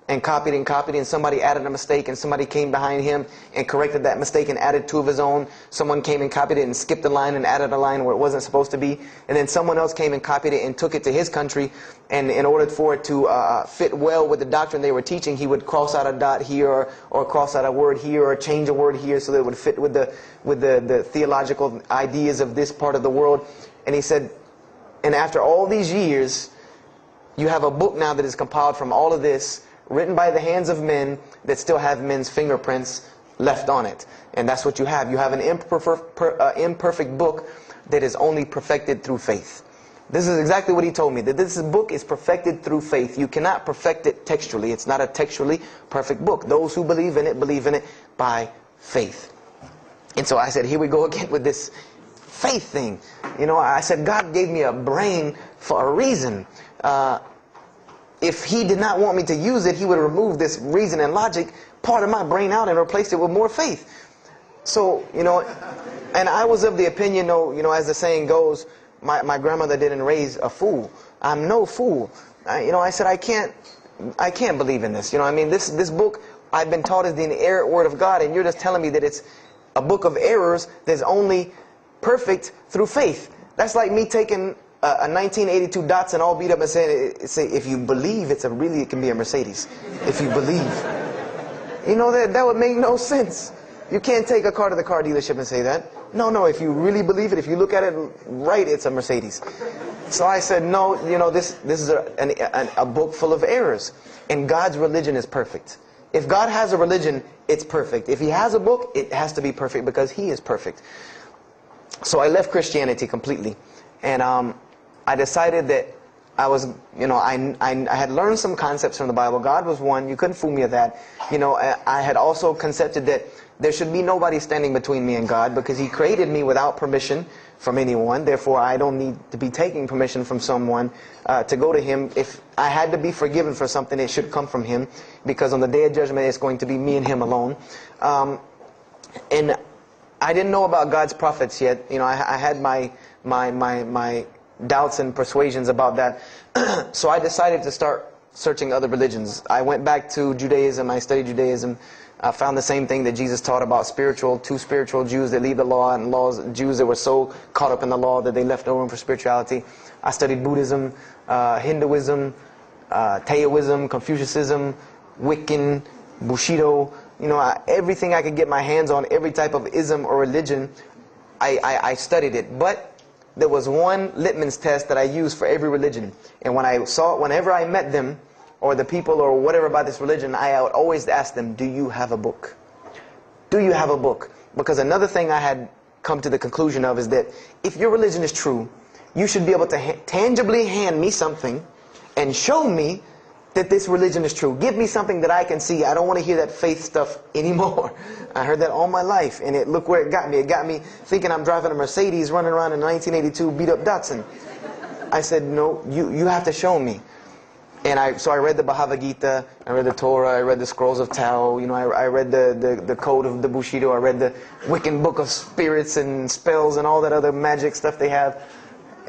and copied and copied, and somebody added a mistake, and somebody came behind him and corrected that mistake and added 2 of his own. Someone came and copied it and skipped a line and added a line where it wasn't supposed to be. And then someone else came and copied it and took it to his country, and in order for it to fit well with the doctrine they were teaching, he would cross out a dot here or cross out a word here or change a word here so that it would fit with the theological ideas of this part of the world. And he said, and after all these years, you have a book now that is compiled from all of this, written by the hands of men that still have men's fingerprints left on it. And that's what you have. You have an imperfect book that is only perfected through faith. This is exactly what he told me, that this book is perfected through faith. You cannot perfect it textually. It's not a textually perfect book. Those who believe in it by faith. And so I said, here we go again with this faith thing. You know, I said, God gave me a brain for a reason. If He did not want me to use it, He would remove this reason and logic part of my brain out and replace it with more faith. So, you know, and I was of the opinion, you know, as the saying goes, my grandmother didn't raise a fool. I'm no fool. You know, I said, I can't believe in this. You know, I mean, this book I've been taught is the inerrant word of God, and you're just telling me that it's a book of errors that's only perfect through faith. That's like me taking a 1982 Datsun all beat up and saying, if you believe it can be a Mercedes. If you believe. You know, that would make no sense. You can't take a car to the car dealership and say that. No, if you really believe it, if you look at it right, it's a Mercedes. So I said, no, you know, this is a book full of errors. And God's religion is perfect. If God has a religion, it's perfect. If He has a book, it has to be perfect because He is perfect. So I left Christianity completely. And I decided that I was, I had learned some concepts from the Bible. God was one. You couldn't fool me with that. I had also concepted that there should be nobody standing between me and God, because He created me without permission from anyone. Therefore, I don't need to be taking permission from someone to go to Him. If I had to be forgiven for something, it should come from Him, because on the Day of Judgment, it's going to be me and Him alone. And I didn't know about God's prophets yet. I had my doubts and persuasions about that. So I decided to start searching other religions. I went back to Judaism. I studied Judaism. I found the same thing that Jesus taught about two spiritual Jews that leave the law, and Jews that were so caught up in the law that they left no room for spirituality. I studied Buddhism, Hinduism, Taoism, Confucianism, Wiccan, Bushido. Everything I could get my hands on, every type of ism or religion, I studied it. But there was one litmus test that I used for every religion. And whenever I met them, or the people, or whatever about this religion, I would always ask them, do you have a book? Do you have a book? Because another thing I had come to the conclusion of is that if your religion is true, you should be able to tangibly hand me something and show me that this religion is true. Give me something that I can see. I don't want to hear that faith stuff anymore. I heard that all my life, and look where it got me. It got me thinking I'm driving a Mercedes running around in a 1982 beat-up Datsun. I said, no, you have to show me. And so I read the Bhagavad Gita, I read the Torah, I read the Scrolls of Tao, I read the Code of the Bushido, I read the Wiccan Book of Spirits and Spells and all that other magic stuff they have.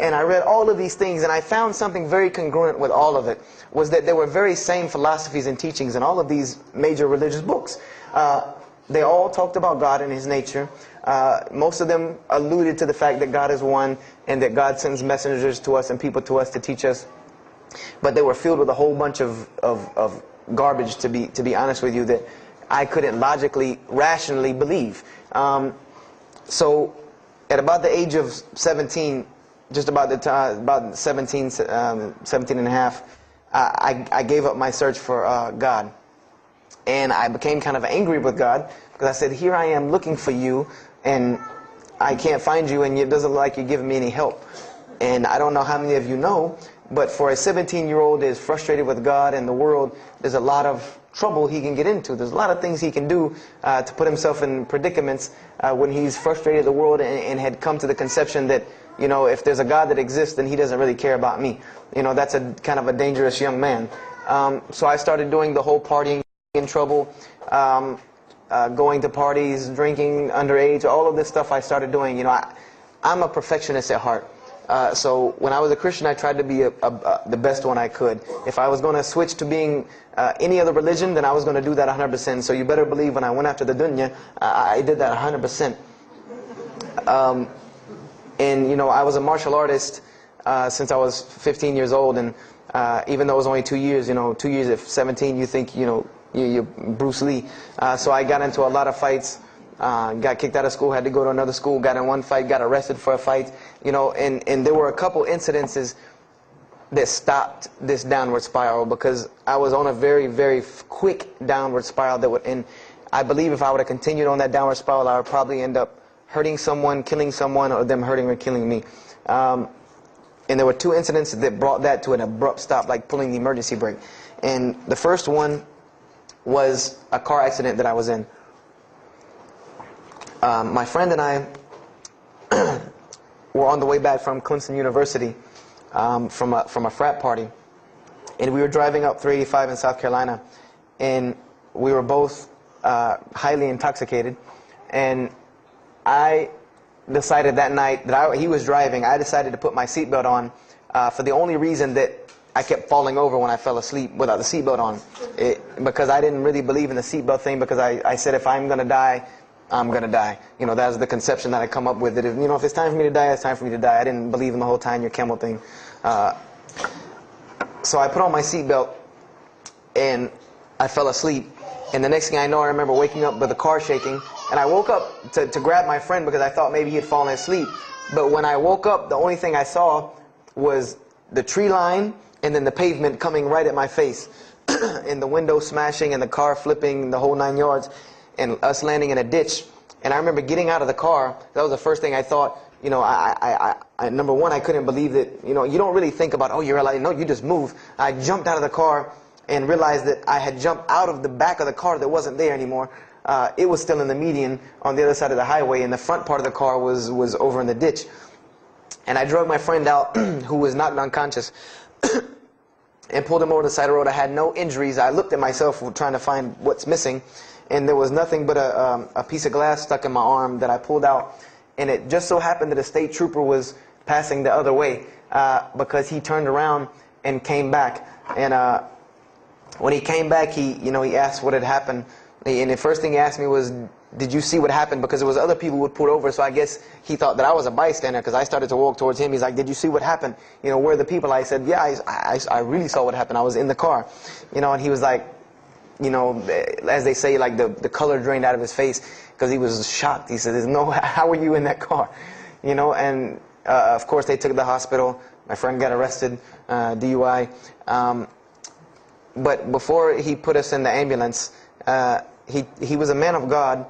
And I read all of these things, and I found something very congruent with all of it, was that there were very same philosophies and teachings in all of these major religious books. They all talked about God and His nature. Most of them alluded to the fact that God is one, and that God sends messengers to us and people to us to teach us. But they were filled with a whole bunch of garbage, to be honest with you, that I couldn't logically, rationally believe. So at about the age of 17, just about the time, about 17 and a half, I gave up my search for God. And I became kind of angry with God, because I said, here I am looking for you, and I can't find you, and it doesn't look like you're giving me any help. And I don't know how many of you know, but for a 17-year-old that is frustrated with God and the world, there's a lot of trouble he can get into. There's a lot of things he can do to put himself in predicaments when he's frustrated with the world and had come to the conception that, if there's a God that exists, then He doesn't really care about me. That's a kind of a dangerous young man. So I started doing the whole partying in trouble, going to parties, drinking underage, all of this stuff I started doing. I'm a perfectionist at heart. So when I was a Christian, I tried to be the best one I could. If I was going to switch to being any other religion, then I was going to do that 100%. So you better believe when I went after the dunya, I did that 100%. And I was a martial artist since I was 15 years old, and even though it was only 2 years, 2 years at 17, you think you're Bruce Lee. So I got into a lot of fights. Got kicked out of school, had to go to another school, got in one fight, got arrested for a fight, and there were a couple incidences that stopped this downward spiral, because I was on a very, very quick downward spiral that would end. I believe if I would have continued on that downward spiral, I would probably end up hurting someone, killing someone, or them hurting or killing me. And there were two incidents that brought that to an abrupt stop, like pulling the emergency brake. And the first one was a car accident that I was in. My friend and I were on the way back from Clemson University from a frat party, and we were driving up 385 in South Carolina, and we were both highly intoxicated. And I decided that night that he was driving, I decided to put my seatbelt on for the only reason that I kept falling over when I fell asleep without the seatbelt on. Because I didn't really believe in the seatbelt thing, because I said if I'm going to die, I'm going to die. That was the conception that I come up with, that if it's time for me to die, it's time for me to die. I didn't believe in the whole tying your camel thing. So I put on my seatbelt, and I fell asleep. And the next thing I know, I remember waking up with the car shaking. And I woke up to grab my friend, because I thought maybe he had fallen asleep. But when I woke up, the only thing I saw was the tree line and then the pavement coming right at my face. And the window smashing and the car flipping, the whole 9 yards. And us landing in a ditch. And I remember getting out of the car. That was the first thing I thought. you know, number one, I couldn't believe that, you know, you don't really think about, oh, you're alive. No, you just move. I jumped out of the car and realized that I had jumped out of the back of the car that wasn't there anymore. It was still in the median on the other side of the highway, and the front part of the car was over in the ditch. And I drug my friend out, who was knocked unconscious, and pulled him over the side of the road. I had no injuries. I looked at myself trying to find what's missing, and there was nothing but a piece of glass stuck in my arm that I pulled out. And it just so happened that a state trooper was passing the other way, because he turned around and came back. And when he came back, he asked what had happened. And the first thing he asked me was, did you see what happened? Because there was other people who would pull over, so I guess he thought that I was a bystander, because I started to walk towards him. He's like, did you see what happened? You know, where are the people? I said, yeah, I really saw what happened. I was in the car. You know, and he was like, you know, as they say, like the color drained out of his face, because he was shocked. He said, how were you in that car? You know, and of course they took it to the hospital. My friend got arrested, DUI. But before he put us in the ambulance, he was a man of God,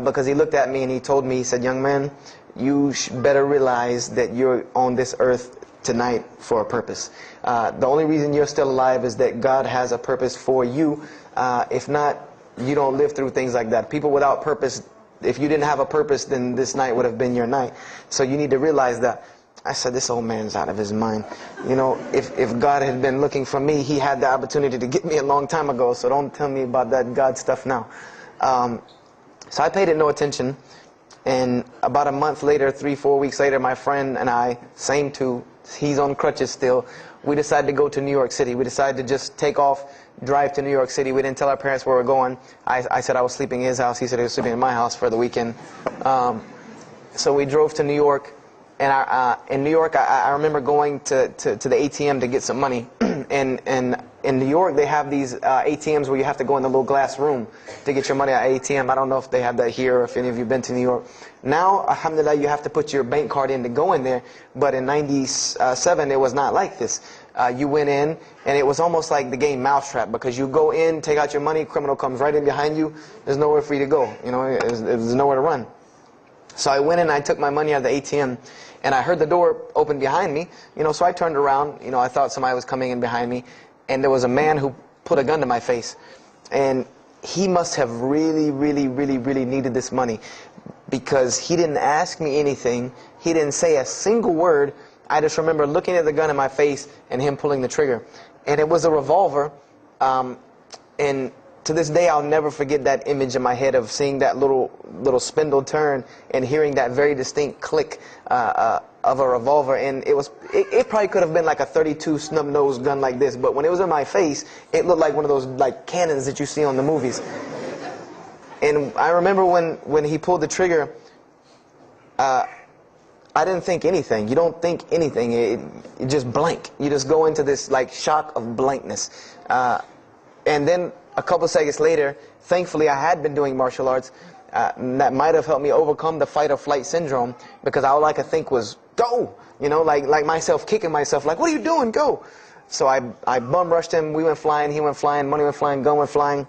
because he looked at me and he told me, he said, young man, you better realize that you're on this earth tonight for a purpose. The only reason you're still alive is that God has a purpose for you. If not, you don't live through things like that. People without purpose, if you didn't have a purpose, then this night would have been your night. So you need to realize that. I said, this old man's out of his mind. You know, if God had been looking for me, he had the opportunity to get me a long time ago, so don't tell me about that God stuff now. So I paid it no attention, and about a month later, 3-4 weeks later, my friend and I, same two, he's on crutches still, we decided to go to New York City. We decided to just take off, drive to New York City. We didn't tell our parents where we were going. I said I was sleeping in his house. He said he was sleeping in my house for the weekend. So we drove to New York. And in New York, I remember going to the ATM to get some money. And in New York, they have these ATMs where you have to go in the little glass room to get your money at ATM. I don't know if they have that here or if any of you have been to New York. Now, alhamdulillah, you have to put your bank card in to go in there. But in 97, it was not like this. You went in, and it was almost like the game Mousetrap, because you go in, take out your money, criminal comes right in behind you. There's nowhere for you to go. You know, there's nowhere to run. So I went in and I took my money out of the ATM, and I heard the door open behind me, you know, so I turned around, you know, I thought somebody was coming in behind me, and there was a man who put a gun to my face. And he must have really, really, really, really needed this money, because he didn't ask me anything. He didn't say a single word. I just remember looking at the gun in my face and him pulling the trigger. And it was a revolver, and to this day, I'll never forget that image in my head of seeing that little spindle turn and hearing that very distinct click of a revolver. And it probably could have been like a .32 snub-nosed gun like this, but when it was in my face, it looked like one of those like cannons that you see on the movies. And I remember when he pulled the trigger, I didn't think anything. You don't think anything. It just blank. You just go into this like shock of blankness. And then a couple seconds later, thankfully I had been doing martial arts. That might have helped me overcome the fight or flight syndrome, because all I could think was, go! You know, like myself kicking myself, like, what are you doing? Go! So I bum rushed him. We went flying, he went flying, money went flying, gun went flying.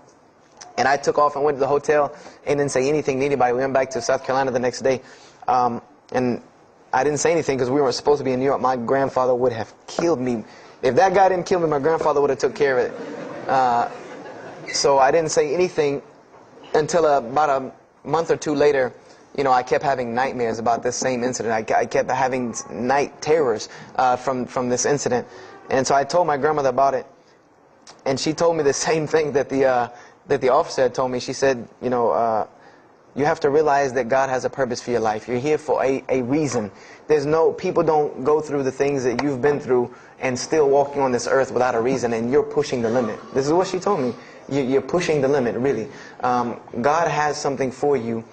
And I took off and went to the hotel and didn't say anything to anybody. We went back to South Carolina the next day. And I didn't say anything because we weren't supposed to be in New York. My grandfather would have killed me. If that guy didn't kill me, my grandfather would have took care of it. So I didn't say anything until about a month or two later. You know, I kept having nightmares about this same incident. I kept having night terrors from this incident. And so I told my grandmother about it. And she told me the same thing that the officer had told me. She said, you know, you have to realize that God has a purpose for your life. You're here for a reason. People don't go through the things that you've been through and still walking on this earth without a reason, and you're pushing the limit. This is what she told me. You're pushing the limit, really. God has something for you,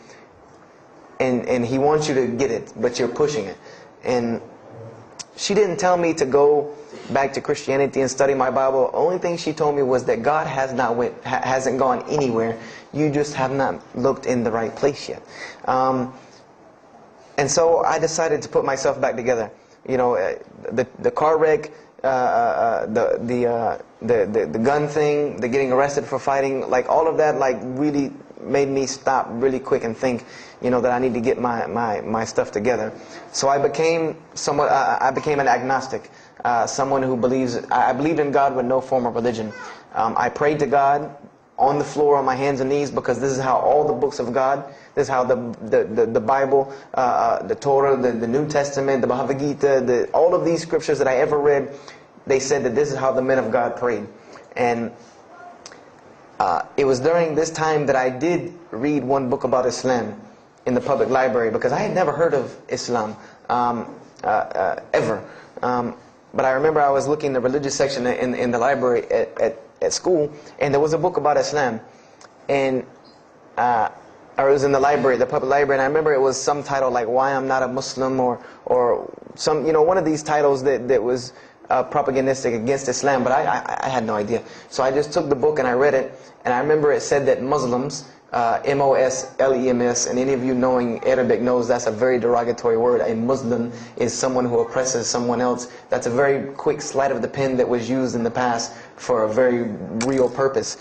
and He wants you to get it, but you're pushing it. And she didn't tell me to go back to Christianity and study my Bible. The only thing she told me was that God hasn't gone anywhere. You just have not looked in the right place yet. And so I decided to put myself back together. You know, the car wreck, the gun thing, the getting arrested for fighting, like all of that, like really made me stop really quick and think, that I need to get my stuff together. So I became I became an agnostic, someone who I believed in God with no form of religion. I prayed to God on the floor on my hands and knees, because this is how all the books of God, this is how the Bible, the Torah, the New Testament, the Bhagavad Gita, all of these scriptures that I ever read, they said that this is how the men of God prayed. And it was during this time that I did read one book about Islam in the public library, because I had never heard of Islam ever. But I remember I was looking in the religious section in the library at school, and there was a book about Islam, and or it was in the library, the public library, and I remember it was some title like "Why I'm Not a Muslim," or some, one of these titles that was propagandistic against Islam, but I had no idea. So I just took the book and I read it, and I remember it said that Muslims, M-O-S-L-E-M-S, and any of you knowing Arabic knows that's a very derogatory word. A Muslim is someone who oppresses someone else. That's a very quick sleight of the pen that was used in the past for a very real purpose.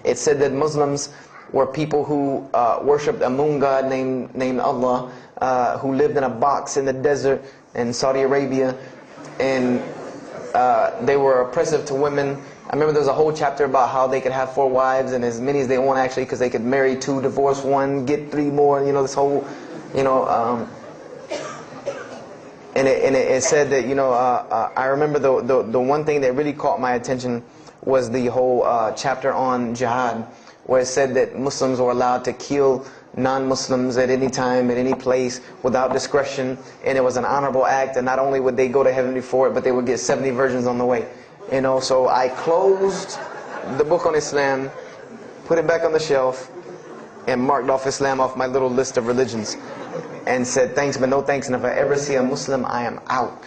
It said that Muslims were people who worshipped a moon god named Allah, who lived in a box in the desert in Saudi Arabia, and they were oppressive to women. I remember there was a whole chapter about how they could have 4 wives and as many as they want, actually, because they could marry 2, divorce 1, get 3 more. This whole, and it said that I remember the one thing that really caught my attention was the whole chapter on jihad, where it said that Muslims were allowed to kill non-Muslims at any time, at any place, without discretion, and it was an honorable act, and not only would they go to heaven for it, but they would get 70 virgins on the way. So I closed the book on Islam, put it back on the shelf, and marked off Islam off my little list of religions, and said thanks but no thanks, and if I ever see a Muslim, I am out.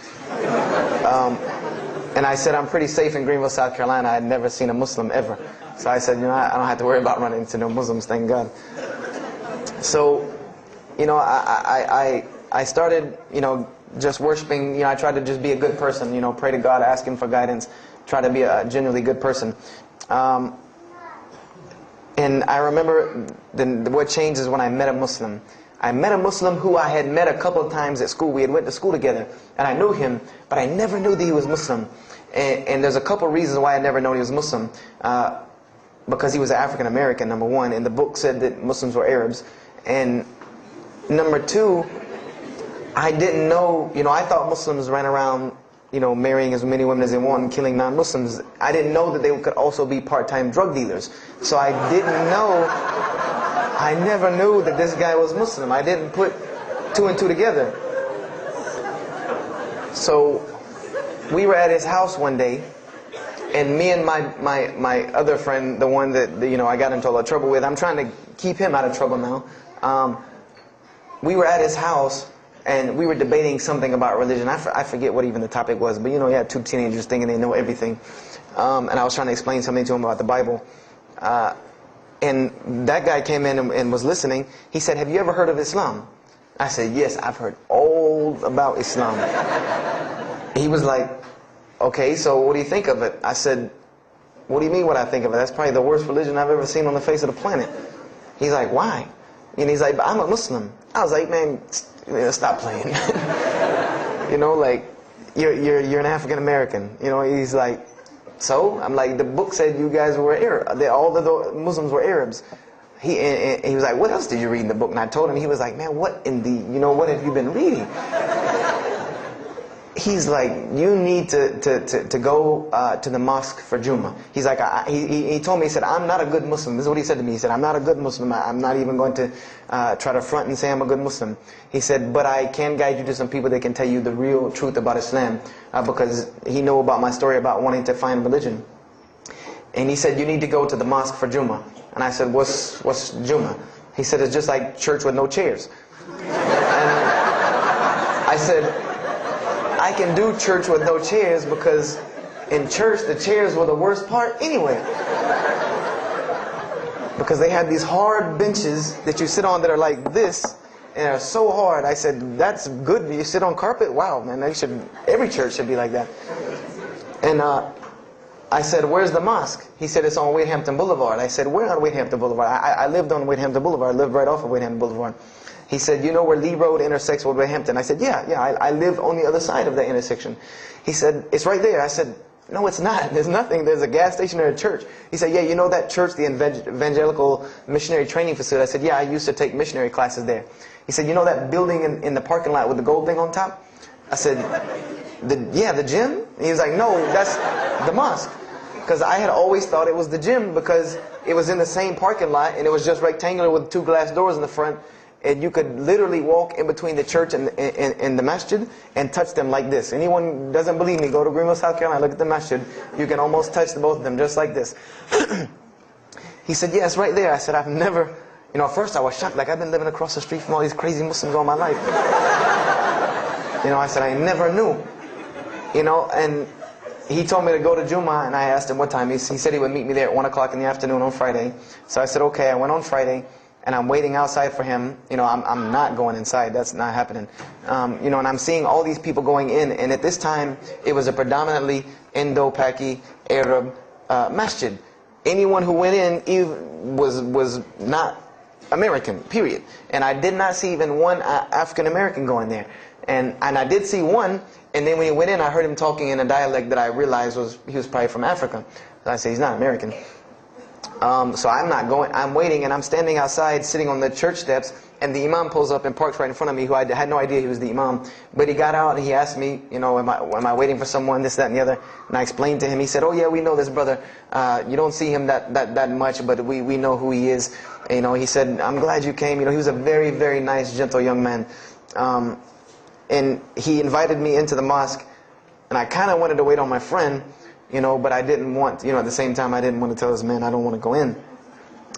And I said I'm pretty safe in Greenville, South Carolina. I had never seen a Muslim ever. So I said, I don't have to worry about running into no Muslims, thank God. So, I started, just worshiping. I tried to just be a good person, pray to God, ask Him for guidance, try to be a genuinely good person. And I remember what changed is when I met a Muslim. I met a Muslim who I had met a couple of times at school. We had went to school together, and I knew him, but I never knew that he was Muslim. And there's a couple of reasons why I never known he was Muslim. Because he was African American, number one, and the book said that Muslims were Arabs. And number two, I didn't know, I thought Muslims ran around, marrying as many women as they want and killing non-Muslims. I didn't know that they could also be part-time drug dealers. So I never knew that this guy was Muslim. I didn't put 2 and 2 together. So we were at his house one day, and me and my other friend, the one that I got into a lot of trouble with, I'm trying to keep him out of trouble now. We were at his house, and we were debating something about religion. I forget what even the topic was, but you had 2 teenagers thinking they know everything. And I was trying to explain something to him about the Bible. And that guy came in and was listening. He said, "Have you ever heard of Islam?" I said, "Yes, I've heard all about Islam." He was like, "Okay, so what do you think of it?" I said, "What do you mean what I think of it? That's probably the worst religion I've ever seen on the face of the planet." He's like, "Why?" And he's like, "But I'm a Muslim." I was like, "Man, stop playing." Like, you're an African American. He's like, "So?" I'm like, "The book said you guys were Arab. All the Muslims were Arabs." He was like, "What else did you read in the book?" And I told him. He was like, "Man, what in the, what have you been reading?" He's like, "You need to go to the mosque for Jummah." He's like, he told me, he said, "I'm not a good Muslim." This is what he said to me. He said, "I'm not a good Muslim. I'm not even going to try to front and say I'm a good Muslim." He said, "But I can guide you to some people that can tell you the real truth about Islam," because he knew about my story about wanting to find religion. And he said, "You need to go to the mosque for Jummah." And I said, What's Jummah?" He said, "It's just like church with no chairs." And I said, "I can do church with no chairs because in church the chairs were the worst part anyway. Because they had these hard benches that you sit on that are like this, and are so hard." I said, "That's good. You sit on carpet? Wow, man, every church should be like that." And I said, where's the mosque? He said, it's on Wadehampton Boulevard. I said, where on Wadehampton Boulevard? I lived on Wadehampton Boulevard. I lived right off of Wadehampton Boulevard. He said, you know where Lee Road intersects with Wadehampton? I said, yeah, I live on the other side of that intersection. He said, it's right there. I said, no, it's not. There's nothing. There's a gas station or a church. He said, yeah, you know that church, the Evangelical Missionary Training Facility? I said, yeah, I used to take missionary classes there. He said, you know that building in the parking lot with the gold thing on top? I said, yeah, the gym? And he was like, no, that's the mosque. Because I had always thought it was the gym because it was in the same parking lot and it was just rectangular with 2 glass doors in the front. And you could literally walk in between the church and the masjid and touch them like this. Anyone doesn't believe me, go to Greenville, South Carolina, look at the masjid. You can almost touch both of them just like this. He said, yeah, it's right there. I said, I've never, at first I was shocked. Like, I've been living across the street from all these crazy Muslims all my life. I said, I never knew. And he told me to go to Jummah, and I asked him what time. He said he would meet me there at 1 o'clock in the afternoon on Friday. So I said, okay. I went on Friday. And I'm waiting outside for him. I'm not going inside. That's not happening. And I'm seeing all these people going in. And at this time, it was a predominantly Indo-Paki Arab masjid. Anyone who went in was not American, period. And I did not see even one African American going there. And I did see one. And then when he went in, I heard him talking in a dialect that I realized he was probably from Africa. So I said, he's not American. So I'm not going, I'm waiting, and I'm standing outside sitting on the church steps, and the imam pulls up and parks right in front of me, who I had no idea he was the imam. But he got out and he asked me, am I waiting for someone, this, that, and the other? And I explained to him. He said, oh yeah, we know this brother. You don't see him that much, but we know who he is. He said, I'm glad you came. He was a very, very nice, gentle young man. And he invited me into the mosque, and I kind of wanted to wait on my friend, but I didn't want, at the same time I didn't want to tell this man I don't want to go in.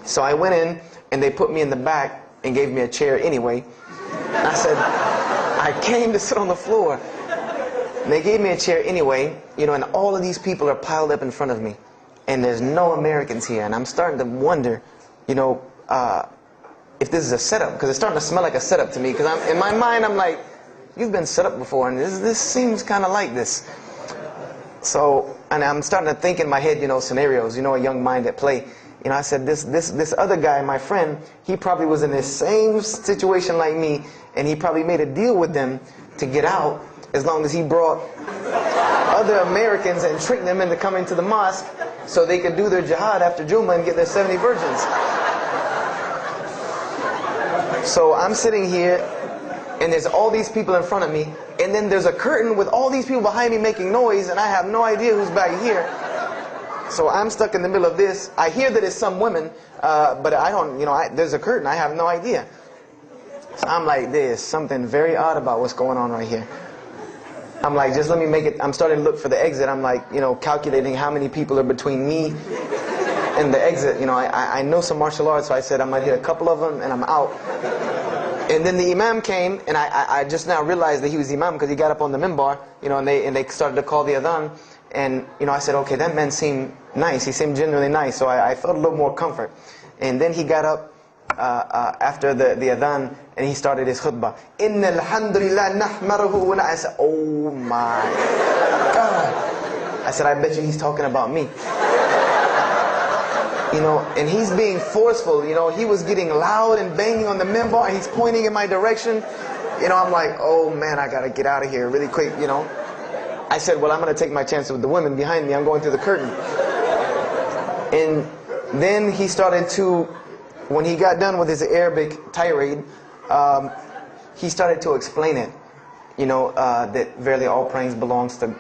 So I went in, and they put me in the back and gave me a chair anyway. And I said, I came to sit on the floor. And they gave me a chair anyway, and all of these people are piled up in front of me. And there's no Americans here. And I'm starting to wonder, if this is a setup, because it's starting to smell like a setup to me. Because in my mind, I'm like, you've been set up before, and this seems kind of like this. So, and I'm starting to think in my head, scenarios, a young mind at play. I said, this other guy, my friend, he probably was in the same situation like me, and he probably made a deal with them to get out, as long as he brought other Americans and tricked them into coming to the mosque so they could do their jihad after Jummah and get their 70 virgins. So I'm sitting here, and there's all these people in front of me, and then there's a curtain with all these people behind me making noise, and I have no idea who's back here. So I'm stuck in the middle of this. I hear that it's some women, but I don't, there's a curtain. I have no idea. So I'm like, there's something very odd about what's going on right here. I'm like, just let me make it. I'm starting to look for the exit. I'm like, calculating how many people are between me and the exit. I know some martial arts, so I said I might hit a couple of them, and I'm out. And then the imam came, and I just now realized that he was the imam because he got up on the minbar, and they started to call the adhan. And, I said, okay, that man seemed nice. He seemed genuinely nice. So I felt a little more comfort. And then he got up after the adhan, and he started his khutbah. Inna alhamdulillah nahmaruhu wa I said, oh my God. I said, I bet you he's talking about me. And he's being forceful. He was getting loud and banging on the minbar, and he's pointing in my direction. I'm like, oh man, I gotta get out of here really quick, I said, well, I'm going to take my chances with the women behind me. I'm going through the curtain. And then he started to, when he got done with his Arabic tirade, he started to explain it. That verily all praise belongs to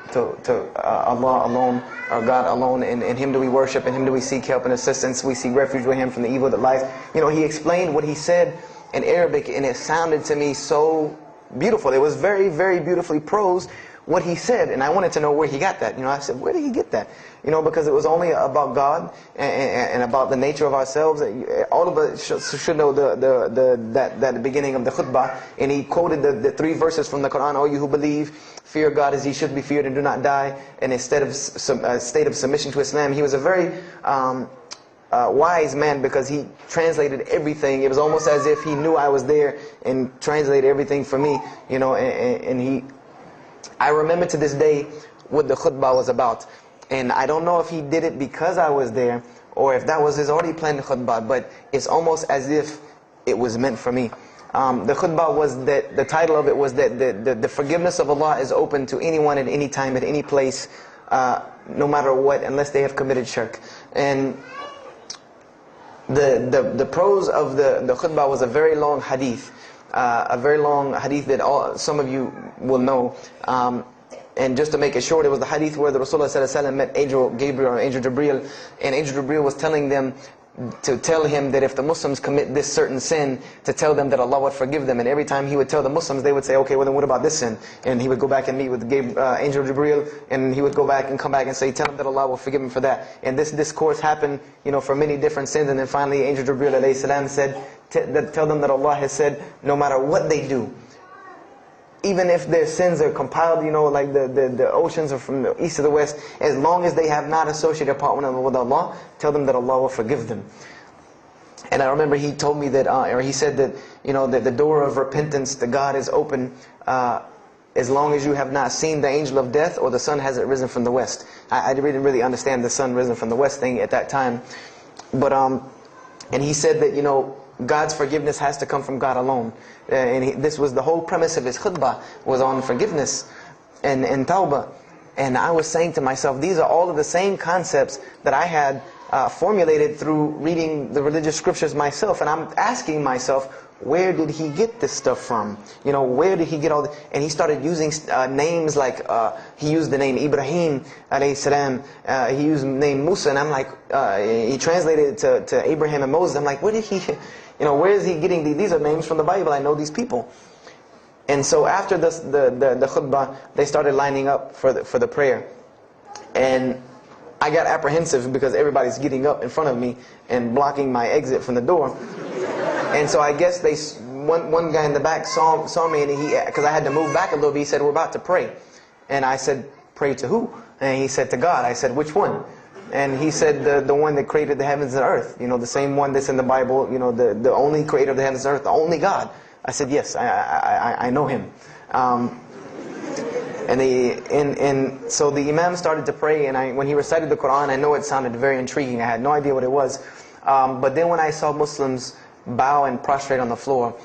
Allah alone, or God alone. In Him do we worship, in Him do we seek help and assistance. We seek refuge with Him from the evil that lies. He explained what he said in Arabic, and it sounded to me so beautiful. It was very, very beautifully prosed, what he said, and I wanted to know where he got that. I said, where did he get that? Because it was only about God and about the nature of ourselves. All of us should know that beginning of the khutbah, and he quoted the 3 verses from the Quran. O you who believe, fear God as He should be feared and do not die. And instead of a state of submission to Islam, he was a very wise man, because he translated everything. It was almost as if he knew I was there and translated everything for me. And he. I remember to this day what the khutbah was about. And I don't know if he did it because I was there, or if that was his already planned khutbah, but it's almost as if it was meant for me. The khutbah was that, the title of it was that the forgiveness of Allah is open to anyone at any time, at any place, no matter what, unless they have committed shirk. And the prose of the khutbah was a very long hadith. A very long hadith that some of you will know. And just to make it short, it was the hadith where the Rasulullah ﷺ met Angel Gabriel or Angel Jibreel, and Angel Jibreel was telling them to tell him that if the Muslims commit this certain sin, to tell them that Allah would forgive them. And every time he would tell the Muslims, they would say, okay, well then what about this sin? And he would go back and meet with Angel Jibreel, and he would go back and come back and say, tell them that Allah will forgive him for that. And this discourse happened, for many different sins. And then finally Angel Jibreel alayhi salam said, tell them that Allah has said, no matter what they do, even if their sins are compiled, like the oceans are from the east to the west, as long as they have not associated a partner with Allah, tell them that Allah will forgive them. And I remember he told me that, or he said that, that the door of repentance to God is open as long as you have not seen the angel of death or the sun hasn't risen from the west. I didn't really understand the sun risen from the west thing at that time. But, and he said that, God's forgiveness has to come from God alone. This was the whole premise of his khutbah, was on forgiveness and tawbah. And I was saying to myself, these are all of the same concepts that I had formulated through reading the religious scriptures myself. And I'm asking myself, where did he get this stuff from? Where did he get all this? And he started using names like, he used the name Ibrahim alayhi salam, he used the name Musa, and I'm like, he translated it to Abraham and Moses. I'm like, where did he, where is he getting these? These are names from the Bible, I know these people. And so after the khutbah, they started lining up for the prayer. And I got apprehensive because everybody's getting up in front of me and blocking my exit from the door. And so I guess one guy in the back saw me, and because I had to move back a little bit, he said, we're about to pray. And I said, pray to who? And he said, to God. I said, which one? And he said, the one that created the heavens and earth. The same one that's in the Bible, the only creator of the heavens and earth, the only God. I said, yes, I know him. And so the Imam started to pray, and when he recited the Quran, I know it sounded very intriguing. I had no idea what it was. But then when I saw Muslims bow and prostrate on the floor,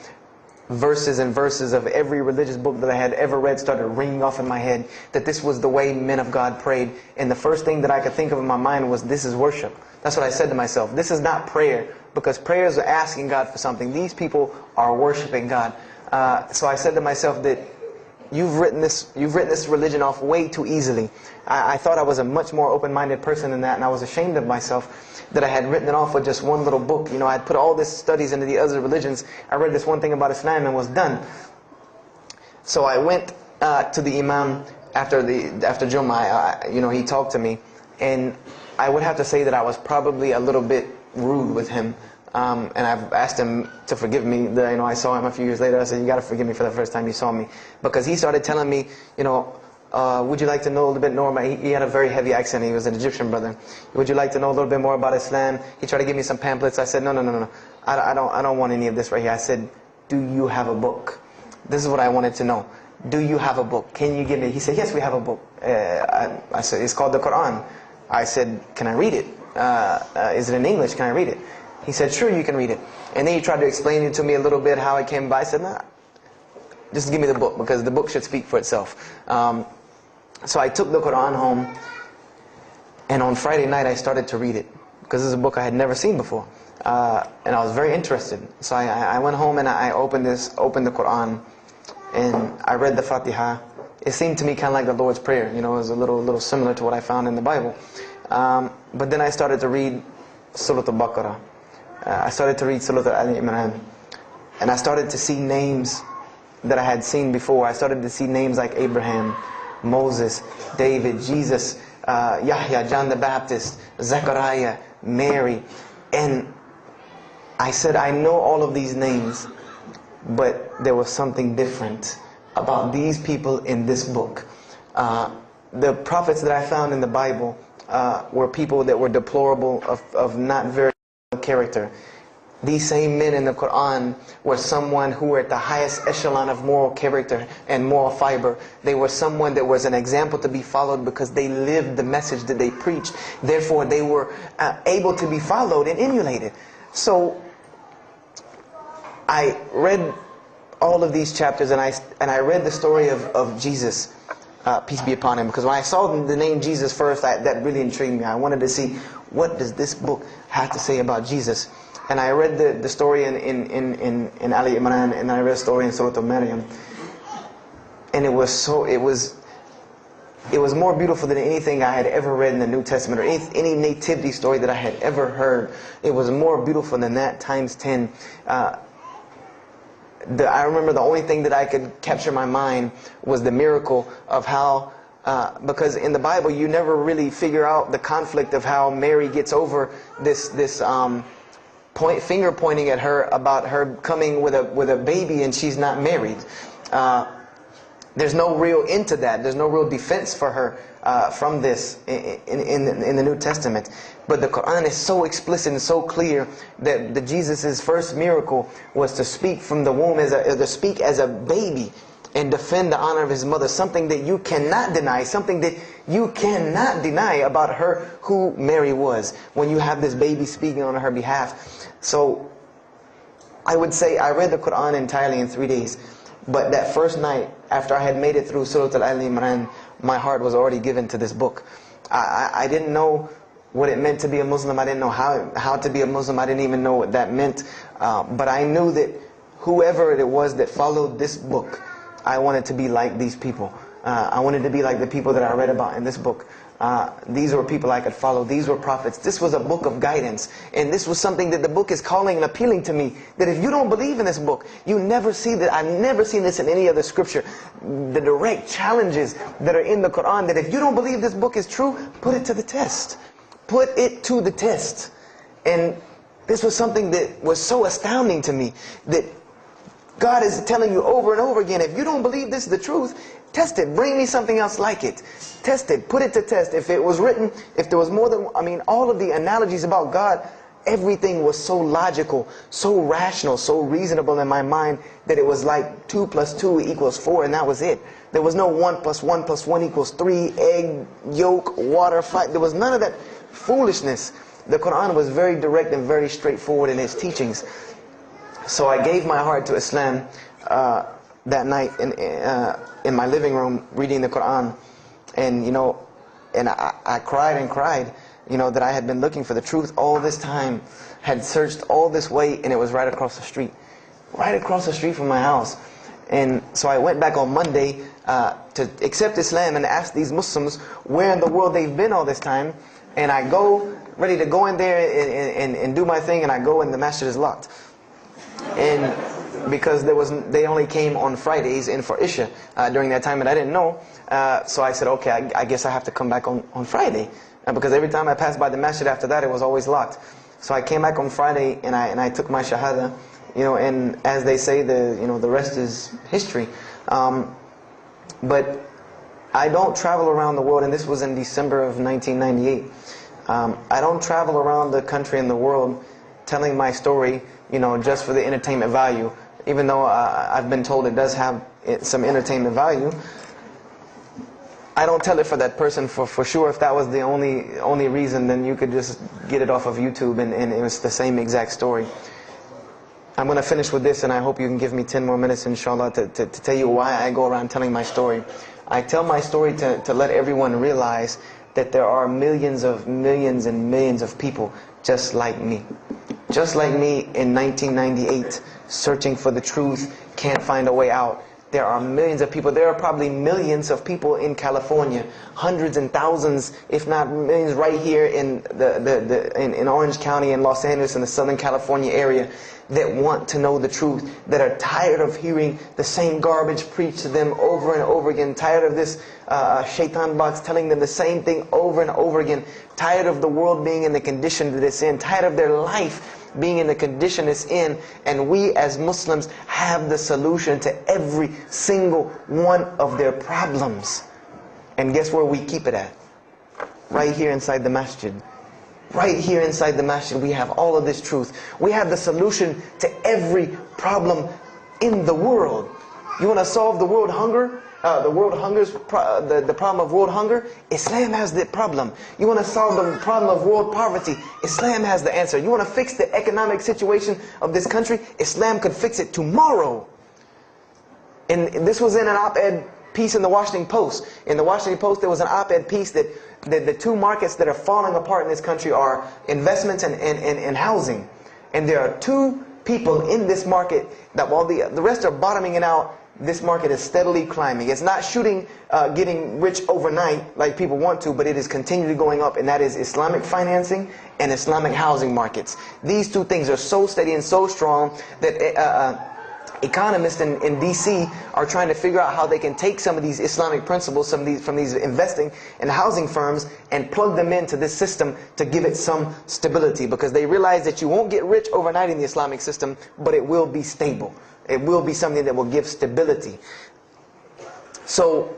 verses and verses of every religious book that I had ever read started ringing off in my head, that this was the way men of God prayed. And the first thing that I could think of in my mind was, this is worship. That's what I said to myself. This is not prayer, because prayers are asking God for something. These people are worshiping God. So I said to myself that you've written this religion off way too easily. I thought I was a much more open-minded person than that, and I was ashamed of myself that I had written it off with just one little book. I had put all these studies into the other religions. I read this one thing about Islam and was done. So I went to the Imam after Jummah. He talked to me, and I would have to say that I was probably a little bit rude with him. And I've asked him to forgive me. I saw him a few years later. I said, you got to forgive me for the first time you saw me. Because he started telling me, would you like to know a little bit more about, he had a very heavy accent, he was an Egyptian brother. Would you like to know a little bit more about Islam? He tried to give me some pamphlets. I said, no. I don't want any of this right here. I said, do you have a book? This is what I wanted to know. Do you have a book? Can you give me? He said, yes, we have a book. I said, it's called the Quran. I said, can I read it? Is it in English? Can I read it? He said, sure, you can read it. And then he tried to explain it to me a little bit, how it came by. I said, nah, just give me the book, because the book should speak for itself. So I took the Quran home, and on Friday night I started to read it, because this is a book I had never seen before. And I was very interested. So I went home and I opened the Quran, and I read the Fatiha. It seemed to me kind of like the Lord's Prayer. It was a little similar to what I found in the Bible. But then I started to read Surah Al-Baqarah. I started to read Surah Al-Imran. And I started to see names that I had seen before. I started to see names like Abraham, Moses, David, Jesus, Yahya, John the Baptist, Zechariah, Mary. And I said, I know all of these names, but there was something different about these people in this book. The prophets that I found in the Bible were people that were deplorable, of not very good character. These same men in the Quran were someone who were at the highest echelon of moral character and moral fiber. They were someone that was an example to be followed because they lived the message that they preached. Therefore, they were able to be followed and emulated. So, I read all of these chapters and I read the story of Jesus, peace be upon him. Because when I saw the name Jesus first, that really intrigued me. I wanted to see, what does this book have to say about Jesus? And I read the story in Ali Imran, and I read the story in Surah Al-Maryam. And it was more beautiful than anything I had ever read in the New Testament, or any nativity story that I had ever heard. It was more beautiful than that, times 10. I remember the only thing that I could capture in my mind was the miracle of how, because in the Bible you never really figure out the conflict of how Mary gets over this finger pointing at her about her coming with a baby and she's not married. There's no real end to that. There's no real defense for her from this in the New Testament. But the Quran is so explicit and so clear that Jesus' first miracle was to speak from the womb, to speak as a baby and defend the honor of his mother. Something that you cannot deny, something that you cannot deny about her, who Mary was, when you have this baby speaking on her behalf. So I would say I read the Quran entirely in 3 days. But that first night, after I had made it through Surah Al-Imran, my heart was already given to this book. I didn't know what it meant to be a Muslim. I didn't know how to be a Muslim. I didn't even know what that meant. But I knew that whoever it was that followed this book, I wanted to be like these people. I wanted to be like the people that I read about in this book. These were people I could follow. These were prophets. This was a book of guidance. And this was something that the book is calling and appealing to me. That if you don't believe in this book, you never see that. I've never seen this in any other scripture. The direct challenges that are in the Quran, that if you don't believe this book is true, put it to the test. Put it to the test. And this was something that was so astounding to me, that God is telling you over and over again, if you don't believe this is the truth, test it. Bring me something else like it. Test it. Put it to test. If it was written, if there was more than, all of the analogies about God, everything was so logical, so rational, so reasonable in my mind, that it was like 2 + 2 = 4, and that was it. There was no 1 + 1 + 1 = 3, egg, yolk, water, fight. There was none of that foolishness. The Quran was very direct and very straightforward in its teachings. So I gave my heart to Islam that night in my living room, reading the Quran, and I cried and cried, that I had been looking for the truth all this time, had searched all this way, and it was right across the street from my house. And so I went back on Monday to accept Islam and ask these Muslims where in the world they've been all this time. And I go ready to go in there and do my thing, and I go and the masjid is locked. And because they only came on Fridays and for Isha during that time, and I didn't know. So I said, okay, I guess I have to come back on Friday, because every time I passed by the masjid after that, it was always locked. So I came back on Friday and I took my shahada, and as they say, the rest is history. But I don't travel around the world, and this was in December of 1998. I don't travel around the country and the world telling my story, just for the entertainment value. Even though I've been told it does have some entertainment value, I don't tell it for that person for sure. If that was the only reason, then you could just get it off of YouTube and it was the same exact story. I'm going to finish with this, and I hope you can give me 10 more minutes, inshallah, to tell you why I go around telling my story. I tell my story to let everyone realize that there are millions and millions of people just like me. Just like me in 1998, searching for the truth, can't find a way out. There are millions of people. There are probably millions of people in California, hundreds and thousands, if not millions, right here in in Orange County and Los Angeles in the Southern California area, that want to know the truth, that are tired of hearing the same garbage preached to them over and over again, tired of this shaitan box telling them the same thing over and over again, tired of the world being in the condition that it's in, tired of their life being in the condition it's in. And we as Muslims have the solution to every single one of their problems. And guess where we keep it at? Right here inside the masjid. Right here inside the masjid, we have all of this truth. We have the solution to every problem in the world. You want to solve the world hunger? The problem of world hunger? Islam has the problem. You want to solve the problem of world poverty? Islam has the answer. You want to fix the economic situation of this country? Islam could fix it tomorrow. And this was in an op-ed piece in the Washington Post. In the Washington Post, there was an op-ed piece that the two markets that are falling apart in this country are investments and housing. And there are two people in this market that while the rest are bottoming it out, this market is steadily climbing. It's not getting rich overnight like people want to, but it is continually going up, and that is Islamic financing and Islamic housing markets. These two things are so steady and so strong that economists in DC are trying to figure out how they can take some of these Islamic principles, from these investing and housing firms, and plug them into this system to give it some stability, because they realize that you won't get rich overnight in the Islamic system, but it will be stable. It will be something that will give stability. So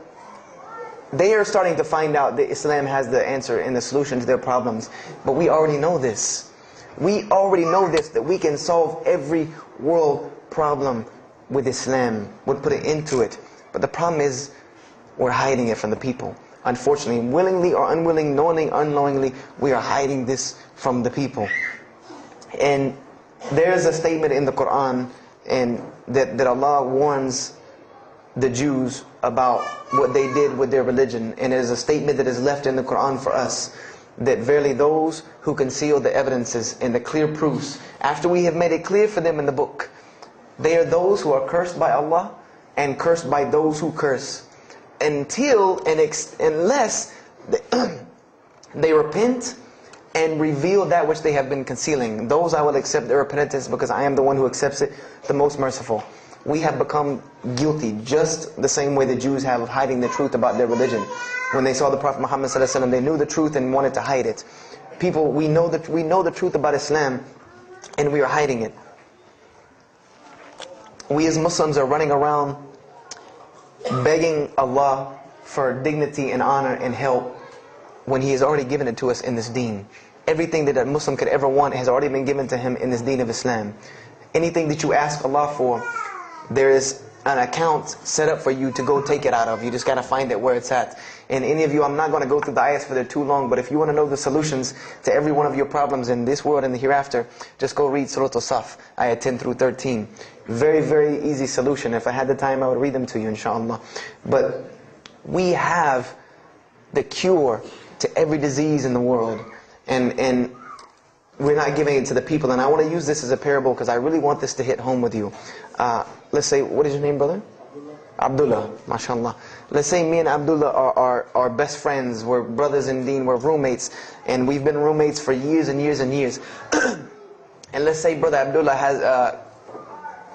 they are starting to find out that Islam has the answer and the solution to their problems. But we already know this. We already know this, that we can solve every world problem with Islam. We'll put it into it. But the problem is, we're hiding it from the people. Unfortunately, willingly or unwilling, knowingly, unknowingly, we are hiding this from the people. And there's a statement in the Quran and that Allah warns the Jews about what they did with their religion. And it is a statement that is left in the Quran for us, that verily those who conceal the evidences and the clear proofs, after we have made it clear for them in the book, they are those who are cursed by Allah and cursed by those who curse, unless they repent and reveal that which they have been concealing. Those I will accept their repentance, because I am the one who accepts it, the most merciful. We have become guilty just the same way the Jews have of hiding the truth about their religion. When they saw the Prophet Muhammad ﷺ, they knew the truth and wanted to hide it. People, we know the truth about Islam, and we are hiding it. We as Muslims are running around begging Allah for dignity and honor and help, when He has already given it to us in this deen. Everything that a Muslim could ever want has already been given to him in this deen of Islam. Anything that you ask Allah for, there is an account set up for you to go take it out of. You just got to find it where it's at. And any of you, I'm not going to go through the ayahs for they're too long, but if you want to know the solutions to every one of your problems in this world and the hereafter, just go read Surah Al-Saf, ayah 10 through 13. Very, very easy solution. If I had the time, I would read them to you, inshallah. But we have the cure to every disease in the world, and we're not giving it to the people. And I want to use this as a parable, because I really want this to hit home with you. Let's say, what is your name, brother? Abdullah, mashallah. Let's say me and Abdullah are best friends, we're brothers in deen, we're roommates, and we've been roommates for years and years and years. And let's say brother Abdullah has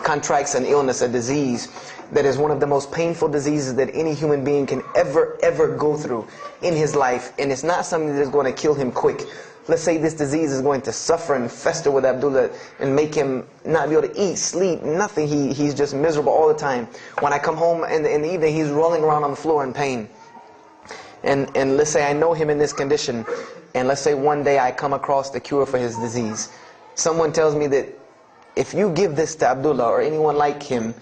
contracts an illness, a disease that is one of the most painful diseases that any human being can ever go through in his life, and it's not something that is going to kill him quick. Let's say this disease is going to suffer and fester with Abdullah and make him not be able to eat, sleep, nothing. He's just miserable all the time. When I come home in the evening, he's rolling around on the floor in pain. And let's say I know him in this condition, and let's say one day I come across the cure for his disease. Someone tells me that if you give this to Abdullah or anyone like him,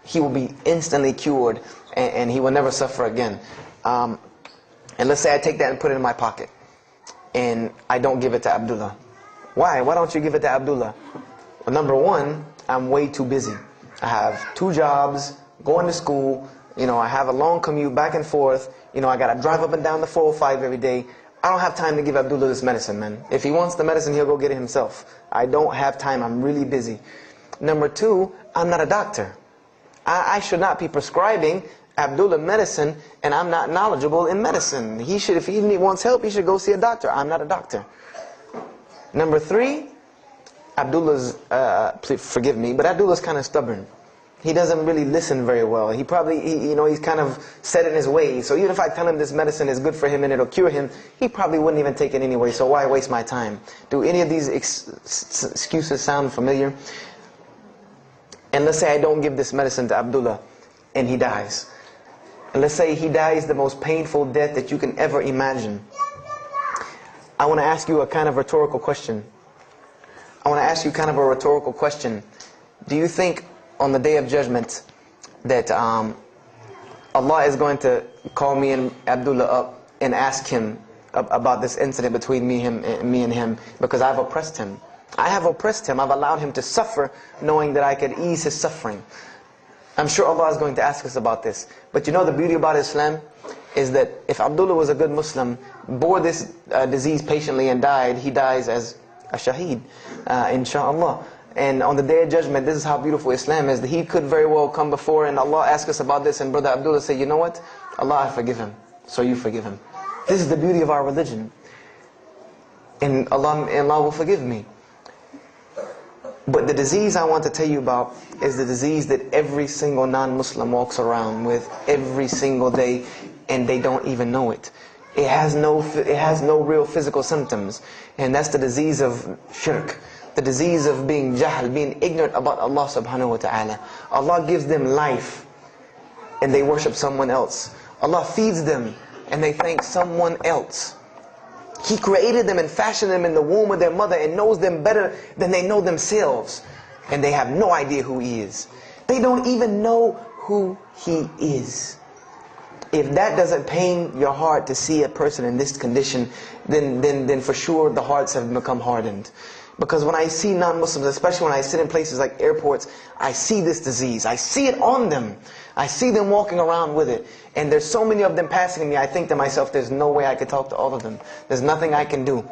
he will be instantly cured and he will never suffer again. And let's say I take that and put it in my pocket, and I don't give it to Abdullah. Why? Why don't you give it to Abdullah? Well, number one, I'm way too busy. I have 2 jobs, going to school, I have a long commute back and forth, I gotta drive up and down the 405 every day. I don't have time to give Abdullah this medicine, man. If he wants the medicine, he'll go get it himself. I don't have time, I'm really busy. Number 2, I'm not a doctor. I should not be prescribing Abdullah medicine, and I'm not knowledgeable in medicine. He should, if he wants help, he should go see a doctor. I'm not a doctor. Number 3, Abdullah's, please forgive me, but Abdullah's kind of stubborn. He doesn't really listen very well. He probably, he's kind of set in his ways. So even if I tell him this medicine is good for him and it'll cure him, he probably wouldn't even take it anyway. So why waste my time? Do any of these excuses sound familiar? And let's say I don't give this medicine to Abdullah and he dies. And let's say he dies the most painful death that you can ever imagine. I want to ask you a kind of rhetorical question. I want to ask you kind of a rhetorical question. Do you think on the Day of Judgment that Allah is going to call me and Abdullah up and ask him about this incident between me and him because I've oppressed him? I have oppressed him. I've allowed him to suffer knowing that I could ease his suffering. I'm sure Allah is going to ask us about this. But you know the beauty about Islam is that if Abdullah was a good Muslim, bore this disease patiently and died, he dies as a shaheed, inshaAllah. And on the Day of Judgment, this is how beautiful Islam is, that he could very well come before and Allah ask us about this and Brother Abdullah say, you know what? Allah, I forgive him. So you forgive him. This is the beauty of our religion. And Allah will forgive me. But the disease I want to tell you about is the disease that every single non-Muslim walks around with every single day, and they don't even know it. It has no real physical symptoms, and that's the disease of shirk, the disease of being jahl, being ignorant about Allah subhanahu wa ta'ala. Allah gives them life, and they worship someone else. Allah feeds them, and they thank someone else. He created them and fashioned them in the womb of their mother and knows them better than they know themselves. And they have no idea who He is. They don't even know who He is. If that doesn't pain your heart to see a person in this condition, then for sure the hearts have become hardened. Because when I see non-Muslims, especially when I sit in places like airports, I see this disease. I see it on them. I see them walking around with it. And there's so many of them passing me, I think to myself, there's no way I could talk to all of them. There's nothing I can do.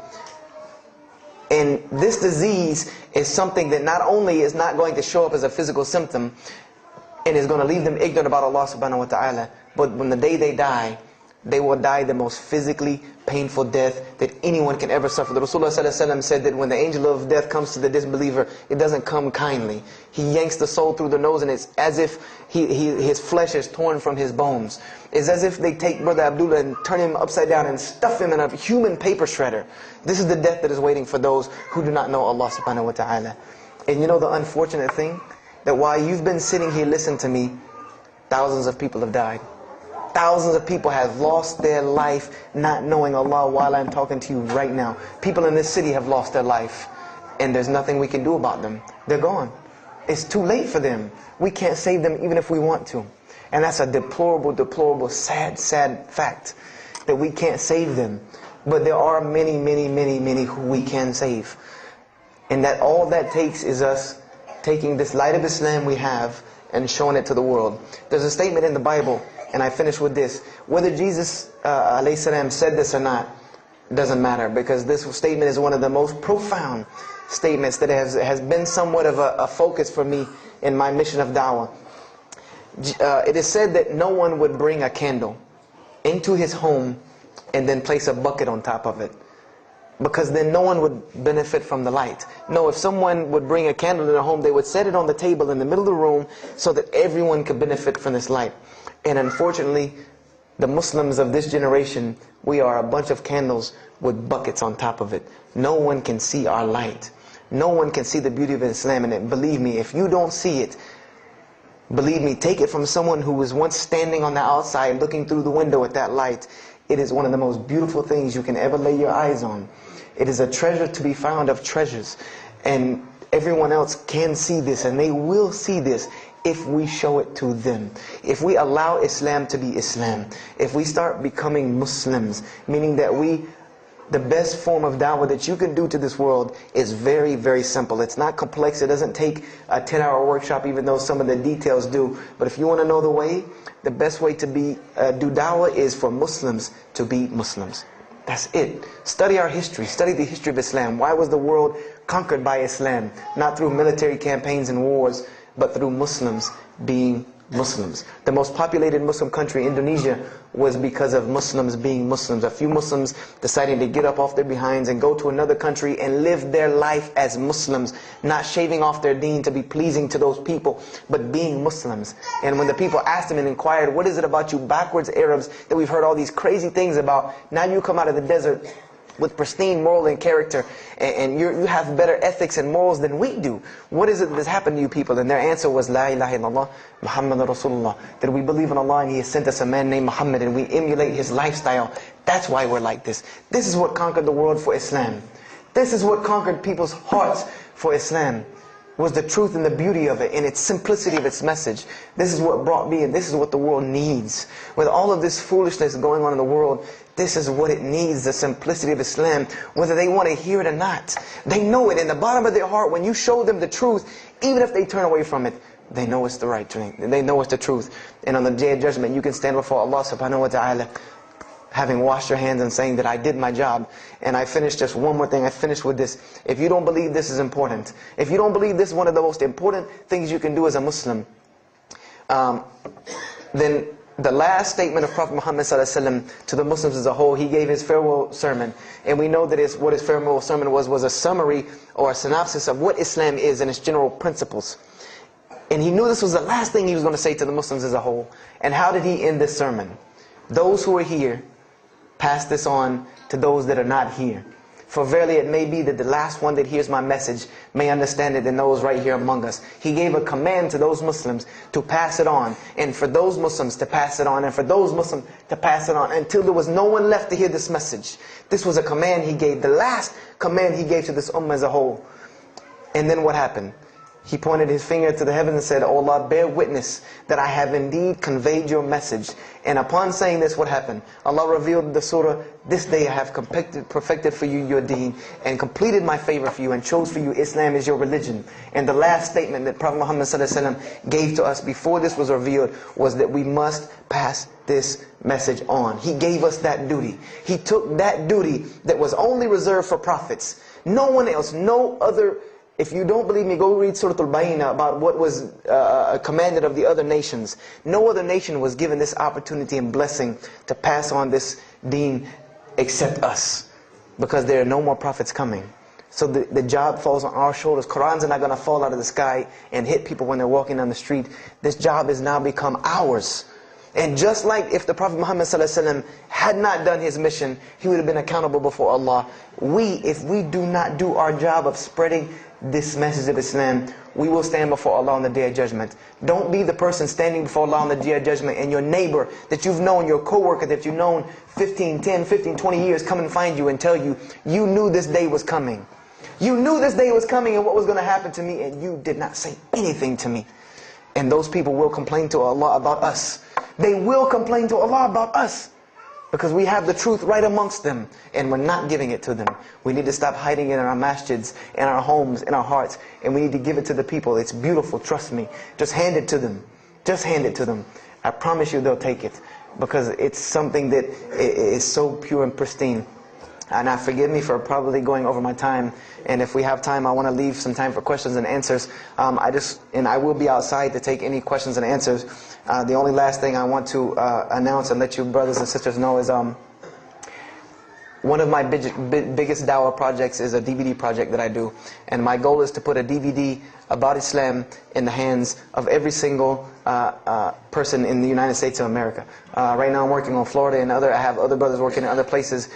And this disease is something that not only is not going to show up as a physical symptom, and is going to leave them ignorant about Allah subhanahu wa ta'ala, but when the day they die, they will die the most physically painful death that anyone can ever suffer. The Rasulullah ﷺ said that when the angel of death comes to the disbeliever, it doesn't come kindly. He yanks the soul through the nose, and it's as if his flesh is torn from his bones. It's as if they take Brother Abdullah and turn him upside down and stuff him in a human paper shredder. This is the death that is waiting for those who do not know Allah subhanahu wa ta'ala. And you know the unfortunate thing? That while you've been sitting here listening to me, thousands of people have died. Thousands of people have lost their life not knowing Allah while I'm talking to you right now. People in this city have lost their life, and there's nothing we can do about them. They're gone. It's too late for them. We can't save them even if we want to. And that's a deplorable, deplorable, sad, sad fact that we can't save them. But there are many, many, many, many who we can save. And that all that takes is us taking this light of Islam we have and showing it to the world. There's a statement in the Bible, and I finish with this. Whether Jesus alayhi salam said this or not, doesn't matter, because this statement is one of the most profound statements that has been somewhat of a focus for me in my mission of da'wah. It is said that no one would bring a candle into his home and then place a bucket on top of it, because then no one would benefit from the light. No, if someone would bring a candle in their home, they would set it on the table in the middle of the room so that everyone could benefit from this light. And unfortunately, the Muslims of this generation, we are a bunch of candles with buckets on top of it. No one can see our light. No one can see the beauty of Islam in it. Believe me, if you don't see it, believe me, take it from someone who was once standing on the outside looking through the window at that light. It is one of the most beautiful things you can ever lay your eyes on. It is a treasure to be found of treasures. And everyone else can see this, and they will see this if we show it to them. If we allow Islam to be Islam. If we start becoming Muslims, meaning that the best form of da'wah that you can do to this world is very, very simple. It's not complex. It doesn't take a 10-hour workshop, even though some of the details do. But if you want to know the way, the best way to do da'wah is for Muslims to be Muslims. That's it. Study our history. Study the history of Islam. Why was the world conquered by Islam? Not through military campaigns and wars, but through Muslims being Muslims. The most populated Muslim country, Indonesia, was because of Muslims being Muslims. A few Muslims deciding to get up off their behinds and go to another country and live their life as Muslims, not shaving off their deen to be pleasing to those people, but being Muslims. And when the people asked them and inquired, what is it about you backwards Arabs that we've heard all these crazy things about? Now you come out of the desert with pristine moral and character, and you have better ethics and morals than we do. What is it that's happened to you people? And their answer was, La ilaha illallah, Muhammad Rasulullah. That we believe in Allah and He has sent us a man named Muhammad, and we emulate his lifestyle That's why we're like this. This is what conquered the world for Islam. This is what conquered people's hearts for Islam. Was the truth and the beauty of it and its simplicity of its message. This is what brought me, and this is what the world needs. With all of this foolishness going on in the world, this is what it needs, the simplicity of Islam, whether they want to hear it or not. They know it in the bottom of their heart. When you show them the truth, even if they turn away from it, they know it's the right thing. They know it's the truth. And on the day of judgment, you can stand before Allah subhanahu wa ta'ala, having washed your hands and saying that I did my job. And I finished just one more thing. I finished with this. If you don't believe this is important, if you don't believe this is one of the most important things you can do as a Muslim, then the last statement of Prophet Muhammad ﷺ to the Muslims as a whole, he gave his farewell sermon. And we know that what his farewell sermon was a summary or a synopsis of what Islam is and its general principles. And he knew this was the last thing he was going to say to the Muslims as a whole. And how did he end this sermon? Those who are here, pass this on to those that are not here. For verily it may be that the last one that hears my message may understand it than those right here among us. He gave a command to those Muslims to pass it on, and for those Muslims to pass it on, and for those Muslims to pass it on, until there was no one left to hear this message. This was a command he gave, the last command he gave to this ummah as a whole. And then what happened? He pointed his finger to the heavens and said, "O Allah, bear witness that I have indeed conveyed your message." And upon saying this, what happened? Allah revealed the surah, "This day I have perfected for you your deen, and completed my favor for you, and chose for you Islam as your religion." And the last statement that Prophet Muhammad ﷺ gave to us before this was revealed was that we must pass this message on. He gave us that duty. He took that duty that was only reserved for prophets. No one else, no other. If you don't believe me, go read Surah Al-Bayyinah about what was commanded of the other nations. No other nation was given this opportunity and blessing to pass on this deen except us. Because there are no more prophets coming. So the job falls on our shoulders. Qurans are not going to fall out of the sky and hit people when they're walking down the street. This job has now become ours. And just like if the Prophet Muhammad ﷺ had not done his mission, he would have been accountable before Allah. If we do not do our job of spreading this message of Islam, we will stand before Allah on the Day of Judgment. Don't be the person standing before Allah on the Day of Judgment and your neighbor that you've known, your co-worker that you've known 10, 15, 20 years come and find you and tell you, you knew this day was coming. You knew this day was coming and what was going to happen to me, and you did not say anything to me. And those people will complain to Allah about us. They will complain to Allah about us. Because we have the truth right amongst them, and we're not giving it to them. We need to stop hiding it in our masjids, in our homes, in our hearts, and we need to give it to the people. It's beautiful, trust me. Just hand it to them. Just hand it to them. I promise you they'll take it, because it's something that is so pure and pristine. And now forgive me for probably going over my time, and if we have time, I want to leave some time for questions and answers. I will be outside to take any questions and answers. The only last thing I want to announce and let you brothers and sisters know is one of my biggest dawah projects is a DVD project that I do. And my goal is to put a DVD about Islam in the hands of every single person in the United States of America. Right now I'm working on Florida and I have other brothers working in other places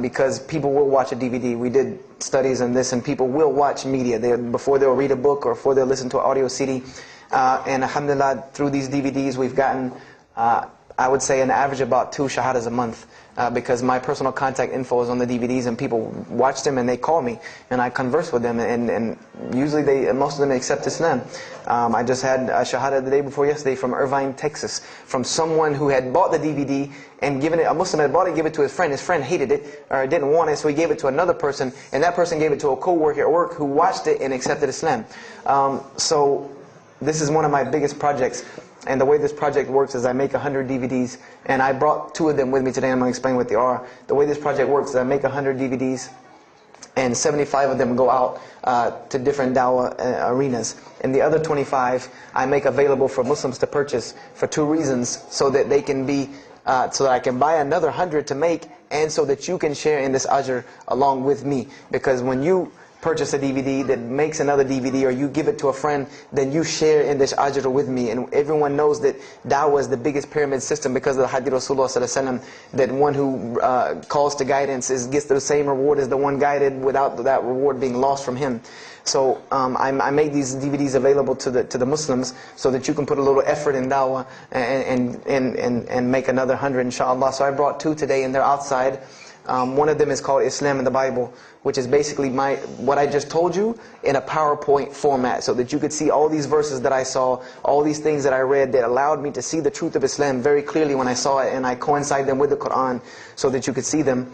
because people will watch a DVD. We did studies on this, and people will watch media before they'll read a book or before they'll listen to an audio CD. And alhamdulillah, through these DVDs we've gotten, I would say, an average about 2 shahadas a month. Because my personal contact info is on the DVDs, and people watch them and they call me and I converse with them, and usually most of them accept Islam. I just had a shahada the day before yesterday from Irvine, Texas, from someone who had bought the DVD and given it, a Muslim had bought it, gave it to his friend. His friend hated it or didn't want it, so he gave it to another person, and that person gave it to a co-worker at work who watched it and accepted Islam. So this is one of my biggest projects. And the way this project works is I make 100 DVDs, and I brought 2 of them with me today. I'm going to explain what they are. The way this project works is I make 100 DVDs, and 75 of them go out to different dawah arenas. And the other 25 I make available for Muslims to purchase for 2 reasons: so that they can be, so that I can buy another 100 to make, and so that you can share in this ajr along with me. Because when you purchase a DVD, that makes another DVD, or you give it to a friend, then you share in this ajr with me. And everyone knows that da'wah is the biggest pyramid system because of the hadith Rasulullah sallallahu alaihi wasallam, that one who calls to guidance gets the same reward as the one guided, without that reward being lost from him. So I made these DVDs available to the Muslims so that you can put a little effort in da'wah and make another 100 inshallah. So I brought 2 today, and they're outside. One of them is called Islam in the Bible, which is basically what I just told you in a PowerPoint format, so that you could see all these verses that I saw, all these things that I read that allowed me to see the truth of Islam very clearly when I saw it, and I coincide them with the Quran so that you could see them.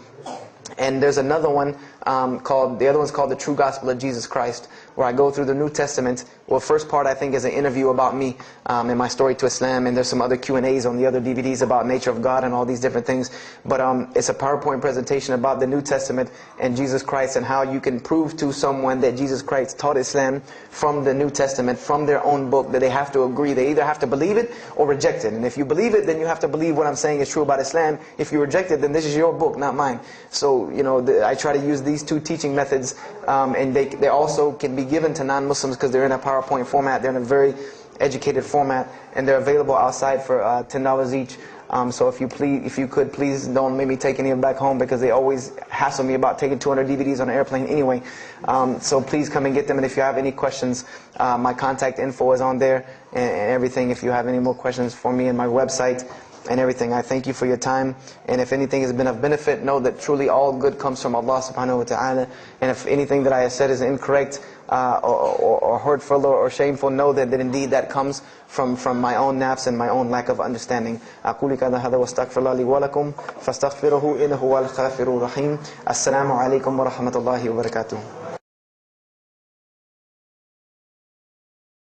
And there's another one the other one's called The True Gospel of Jesus Christ, where I go through the New Testament. Well, first part I think is an interview about me and my story to Islam, and there's some other Q&As on the other DVDs about nature of God and all these different things. But it's a PowerPoint presentation about the New Testament and Jesus Christ, and how you can prove to someone that Jesus Christ taught Islam from the New Testament, from their own book, that they have to agree. They either have to believe it or reject it. And if you believe it, then you have to believe what I'm saying is true about Islam. If you reject it, then this is your book, not mine. So, I try to use these 2 teaching methods, and they also can be given to non-Muslims because they're in a PowerPoint format. They're in a very educated format, and they're available outside for $10 each. So if you could, please don't make me take any of them back home, because they always hassle me about taking 200 DVDs on an airplane anyway. So please come and get them. And if you have any questions, my contact info is on there and everything. If you have any more questions for me, and my website and everything. I thank you for your time. And if anything has been of benefit, know that truly all good comes from Allah subhanahu wa ta'ala. And if anything that I have said is incorrect or hurtful or shameful, know that indeed that comes from my own nafs and my own lack of understanding. أقول كذا هذا واستغفر الله لي ولكم فاستغفروه إنه هو الغفور الرحيم. السلام عليكم ورحمة الله وبركاته.